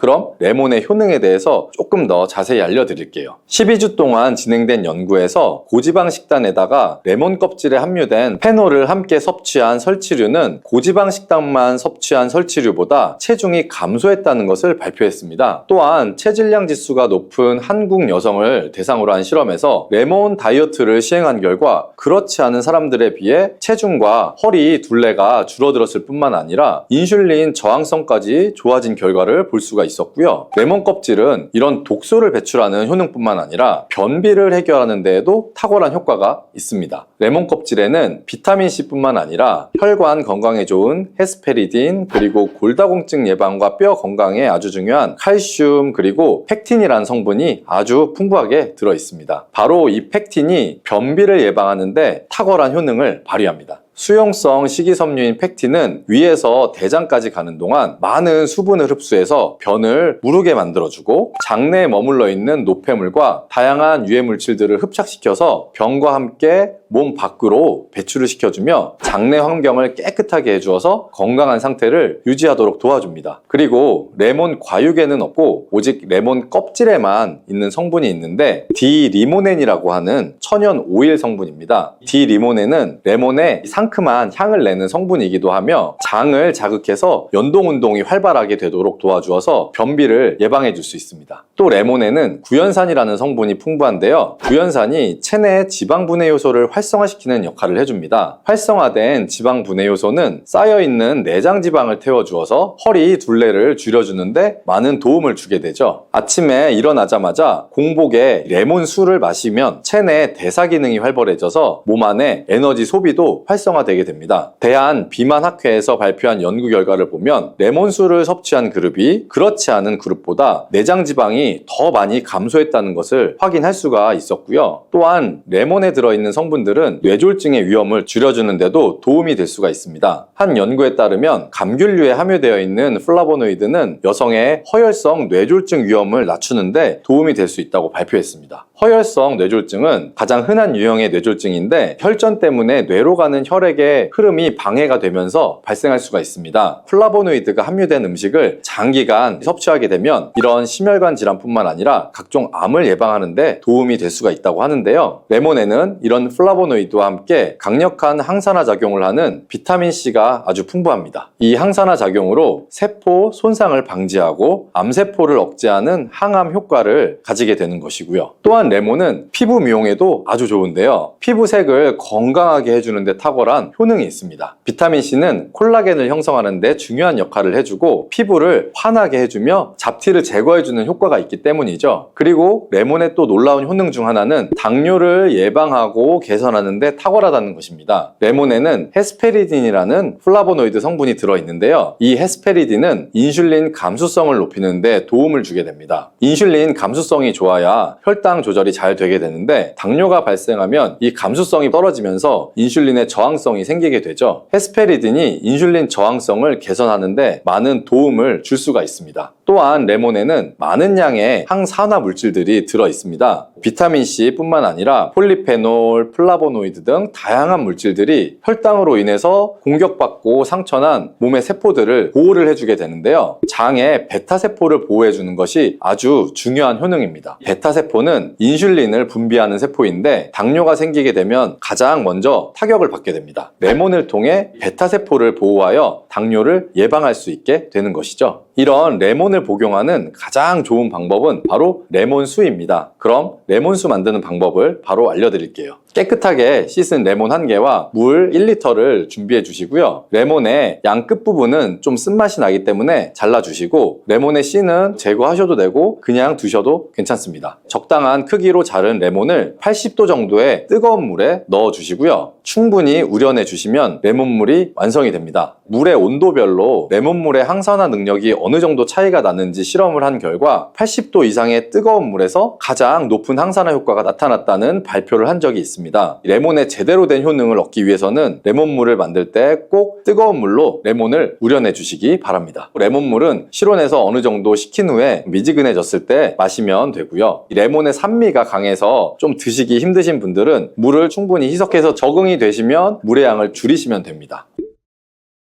그럼 레몬의 효능에 대해서 조금 더 자세히 알려드릴게요. 12주 동안 진행된 연구에서 고지방 식단에다가 레몬 껍질에 함유된 페놀을 함께 섭취한 설치류는 고지방 식단만 섭취한 설치류보다 체중이 감소했다는 것을 발표했습니다. 또한 체질량 지수가 높은 한국 여성을 대상으로 한 실험에서 레몬 다이어트를 시행한 결과 그렇지 않은 사람들에 비해 체중과 허리 둘레가 줄어들었을 뿐만 아니라 인슐린 저항성까지 좋아진 결과를 볼 수가 있었고요. 레몬 껍질은 이런 독소를 배출하는 효능뿐만 아니라 변비를 해결하는 데에도 탁월한 효과가 있습니다. 레몬 껍질에는 비타민C뿐만 아니라 혈관 건강에 좋은 헤스페리딘, 그리고 골다공증 예방과 뼈 건강에 아주 중요한 칼슘, 그리고 팩틴이라는 성분이 아주 풍부하게 들어 있습니다. 바로 이 팩틴이 변비를 예방하는데 탁월한 효능을 발휘합니다. 수용성 식이섬유인 팩틴은 위에서 대장까지 가는 동안 많은 수분을 흡수해서 변을 무르게 만들어주고, 장내에 머물러 있는 노폐물과 다양한 유해 물질들을 흡착시켜서 변과 함께 몸 밖으로 배출을 시켜주며 장내 환경을 깨끗하게 해주어서 건강한 상태를 유지하도록 도와줍니다. 그리고 레몬 과육에는 없고 오직 레몬 껍질에만 있는 성분이 있는데 디리모넨이라고 하는 천연 오일 성분입니다. 디리모넨은 레몬의 상큼한 향을 내는 성분이기도 하며 장을 자극해서 연동운동이 활발하게 되도록 도와주어서 변비를 예방해 줄 수 있습니다. 또 레몬에는 구연산이라는 성분이 풍부한데요. 구연산이 체내 지방 분해 요소를 활성화시키는 역할을 해줍니다. 활성화된 지방 분해 요소는 쌓여있는 내장 지방을 태워주어서 허리 둘레를 줄여주는데 많은 도움을 주게 되죠. 아침에 일어나자마자 공복에 레몬 술을 마시면 체내 대사 기능이 활발해져서 몸 안에 에너지 소비도 활성화되게 됩니다. 대한비만학회에서 발표한 연구 결과를 보면 레몬술을 섭취한 그룹이 그렇지 않은 그룹보다 내장 지방이 더 많이 감소했다는 것을 확인할 수가 있었고요. 또한 레몬에 들어있는 성분들은 뇌졸중의 위험을 줄여주는 데도 도움이 될 수가 있습니다. 한 연구에 따르면 감귤류에 함유되어 있는 플라보노이드는 여성의 허혈성 뇌졸중 위험을 낮추는데 도움이 될 수 있다고 발표했습니다. 허혈성 뇌졸중은 가장 흔한 유형의 뇌졸중인데 혈전 때문에 뇌로 가는 혈액의 흐름이 방해가 되면서 발생할 수가 있습니다. 플라보노이드가 함유된 음식을 장기간 섭취하게 되면 이런 심혈관 질환뿐만 아니라 각종 암을 예방하는 데 도움이 될 수가 있다고 하는데요. 레몬에는 이런 플라보노이드와 함께 강력한 항산화 작용을 하는 비타민C가 아주 풍부합니다. 이 항산화 작용으로 세포 손상을 방지하고 암세포를 억제하는 항암 효과를 가지게 되는 것이고요. 또한 레몬은 피부 미용에도 아주 좋은데요. 피부색을 건강하게 해주는 데 탁월한 효능이 있습니다. 비타민C는 콜라겐을 형성하는 데 중요한 역할을 해주고 피부를 환하게 해주며 잡티를 제거해주는 효과가 있기 때문이죠. 그리고 레몬의 또 놀라운 효능 중 하나는 당뇨를 예방하고 개선하는 데 탁월하다는 것입니다. 레몬에는 헤스페리딘이라는 플라보노이드 성분이 들어있는데요. 이 헤스페리딘은 인슐린 감수성을 높이는 데 도움을 주게 됩니다. 인슐린 감수성이 좋아야 혈당 조절이 잘 되게 되는데 당뇨가 발생하면 이 감수성이 떨어지면서 인슐린의 저항성이 생기게 되죠. 헤스페리딘이 인슐린 저항성을 개선하는 데 많은 도움을 줄 수가 있습니다. 또한 레몬에는 많은 양의 항산화 물질들이 들어 있습니다. 비타민C 뿐만 아니라 폴리페놀, 플라보노이드 등 다양한 물질들이 혈당으로 인해서 공격받고 상처난 몸의 세포들을 보호를 해주게 되는데요. 장의 베타세포를 보호해주는 것이 아주 중요한 효능입니다. 베타세포는 인슐린을 분비하는 세포인데 당뇨가 생기게 되면 가장 먼저 타격을 받게 됩니다. 레몬을 통해 베타세포를 보호하여 당뇨를 예방할 수 있게 되는 것이죠. 이런 레몬을 복용하는 가장 좋은 방법은 바로 레몬수입니다. 그럼 레몬수 만드는 방법을 바로 알려드릴게요. 깨끗하게 씻은 레몬 1개와 물 1리터를 준비해 주시고요. 레몬의 양 끝부분은 좀 쓴맛이 나기 때문에 잘라주시고 레몬의 씨는 제거하셔도 되고 그냥 두셔도 괜찮습니다. 적당한 크기로 자른 레몬을 80도 정도의 뜨거운 물에 넣어 주시고요. 충분히 우려내 주시면 레몬물이 완성이 됩니다. 물의 온도별로 레몬물의 항산화 능력이 어느 정도 차이가 나는지 실험을 한 결과 80도 이상의 뜨거운 물에서 가장 높은 항산화 효과가 나타났다는 발표를 한 적이 있습니다. 레몬의 제대로 된 효능을 얻기 위해서는 레몬물을 만들 때 꼭 뜨거운 물로 레몬을 우려내 주시기 바랍니다. 레몬물은 실온에서 어느 정도 식힌 후에 미지근해졌을 때 마시면 되고요. 레몬의 산미가 강해서 좀 드시기 힘드신 분들은 물을 충분히 희석해서 적응이 되시면 물의 양을 줄이시면 됩니다.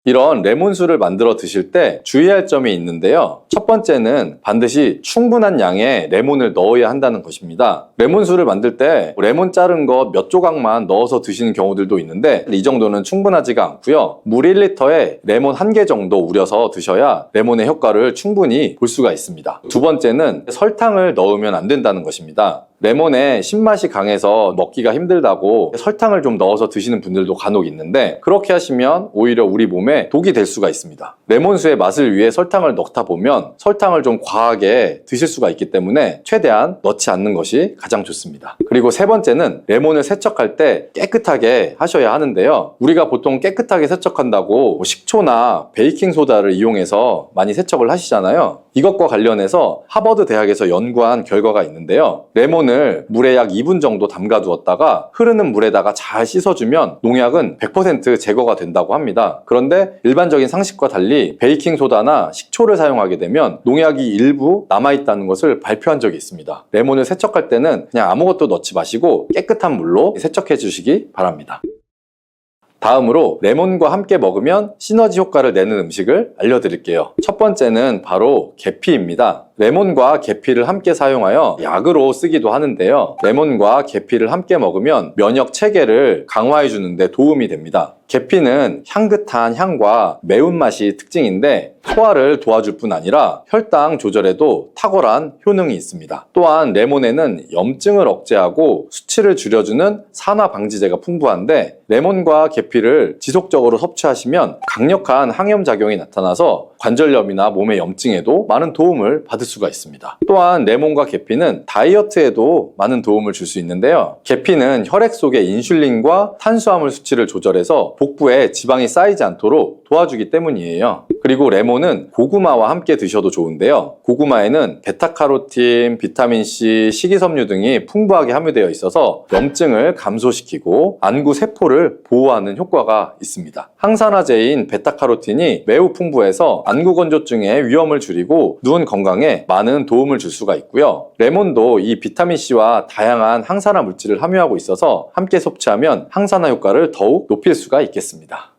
이런 레몬수를 만들어 드실 때 주의할 점이 있는데요. 첫 번째는 반드시 충분한 양의 레몬을 넣어야 한다는 것입니다. 레몬수를 만들 때 레몬 자른 거 몇 조각만 넣어서 드시는 경우들도 있는데 이 정도는 충분하지가 않고요. 물 1리터에 레몬 1개 정도 우려서 드셔야 레몬의 효과를 충분히 볼 수가 있습니다. 두 번째는 설탕을 넣으면 안 된다는 것입니다. 레몬의 신맛이 강해서 먹기가 힘들다고 설탕을 좀 넣어서 드시는 분들도 간혹 있는데 그렇게 하시면 오히려 우리 몸에 독이 될 수가 있습니다. 레몬수의 맛을 위해 설탕을 넣다 보면 설탕을 좀 과하게 드실 수가 있기 때문에 최대한 넣지 않는 것이 가장 좋습니다. 그리고 세 번째는 레몬을 세척할 때 깨끗하게 하셔야 하는데요. 우리가 보통 깨끗하게 세척한다고 식초나 베이킹소다를 이용해서 많이 세척을 하시잖아요. 이것과 관련해서 하버드 대학에서 연구한 결과가 있는데요. 레몬을 물에 약 2분 정도 담가 두었다가 흐르는 물에다가 잘 씻어주면 농약은 100% 제거가 된다고 합니다. 그런데 일반적인 상식과 달리 베이킹소다나 식초를 사용하게 되면 농약이 일부 남아있다는 것을 발표한 적이 있습니다. 레몬을 세척할 때는 그냥 아무것도 넣지 마시고 깨끗한 물로 세척해 주시기 바랍니다. 다음으로 레몬과 함께 먹으면 시너지 효과를 내는 음식을 알려드릴게요. 첫 번째는 바로 계피입니다. 레몬과 계피를 함께 사용하여 약으로 쓰기도 하는데요. 레몬과 계피를 함께 먹으면 면역 체계를 강화해 주는데 도움이 됩니다. 계피는 향긋한 향과 매운맛이 특징인데 소화를 도와줄 뿐 아니라 혈당 조절에도 탁월한 효능이 있습니다. 또한 레몬에는 염증을 억제하고 수치를 줄여주는 산화 방지제가 풍부한데 레몬과 계피를 지속적으로 섭취하시면 강력한 항염작용이 나타나서 관절염이나 몸의 염증에도 많은 도움을 받을 수가 있습니다. 또한 레몬과 계피는 다이어트에도 많은 도움을 줄 수 있는데요. 계피는 혈액 속의 인슐린과 탄수화물 수치를 조절해서 복부에 지방이 쌓이지 않도록 도와주기 때문이에요. 그리고 레몬은 고구마와 함께 드셔도 좋은데요. 고구마에는 베타카로틴, 비타민C, 식이섬유 등이 풍부하게 함유되어 있어서 염증을 감소시키고 안구 세포를 보호하는 효과가 있습니다. 항산화제인 베타카로틴이 매우 풍부해서 안구 건조증의 위험을 줄이고 눈 건강에 많은 도움을 줄 수가 있고요. 레몬도 이 비타민C와 다양한 항산화 물질을 함유하고 있어서 함께 섭취하면 항산화 효과를 더욱 높일 수가 있겠습니다.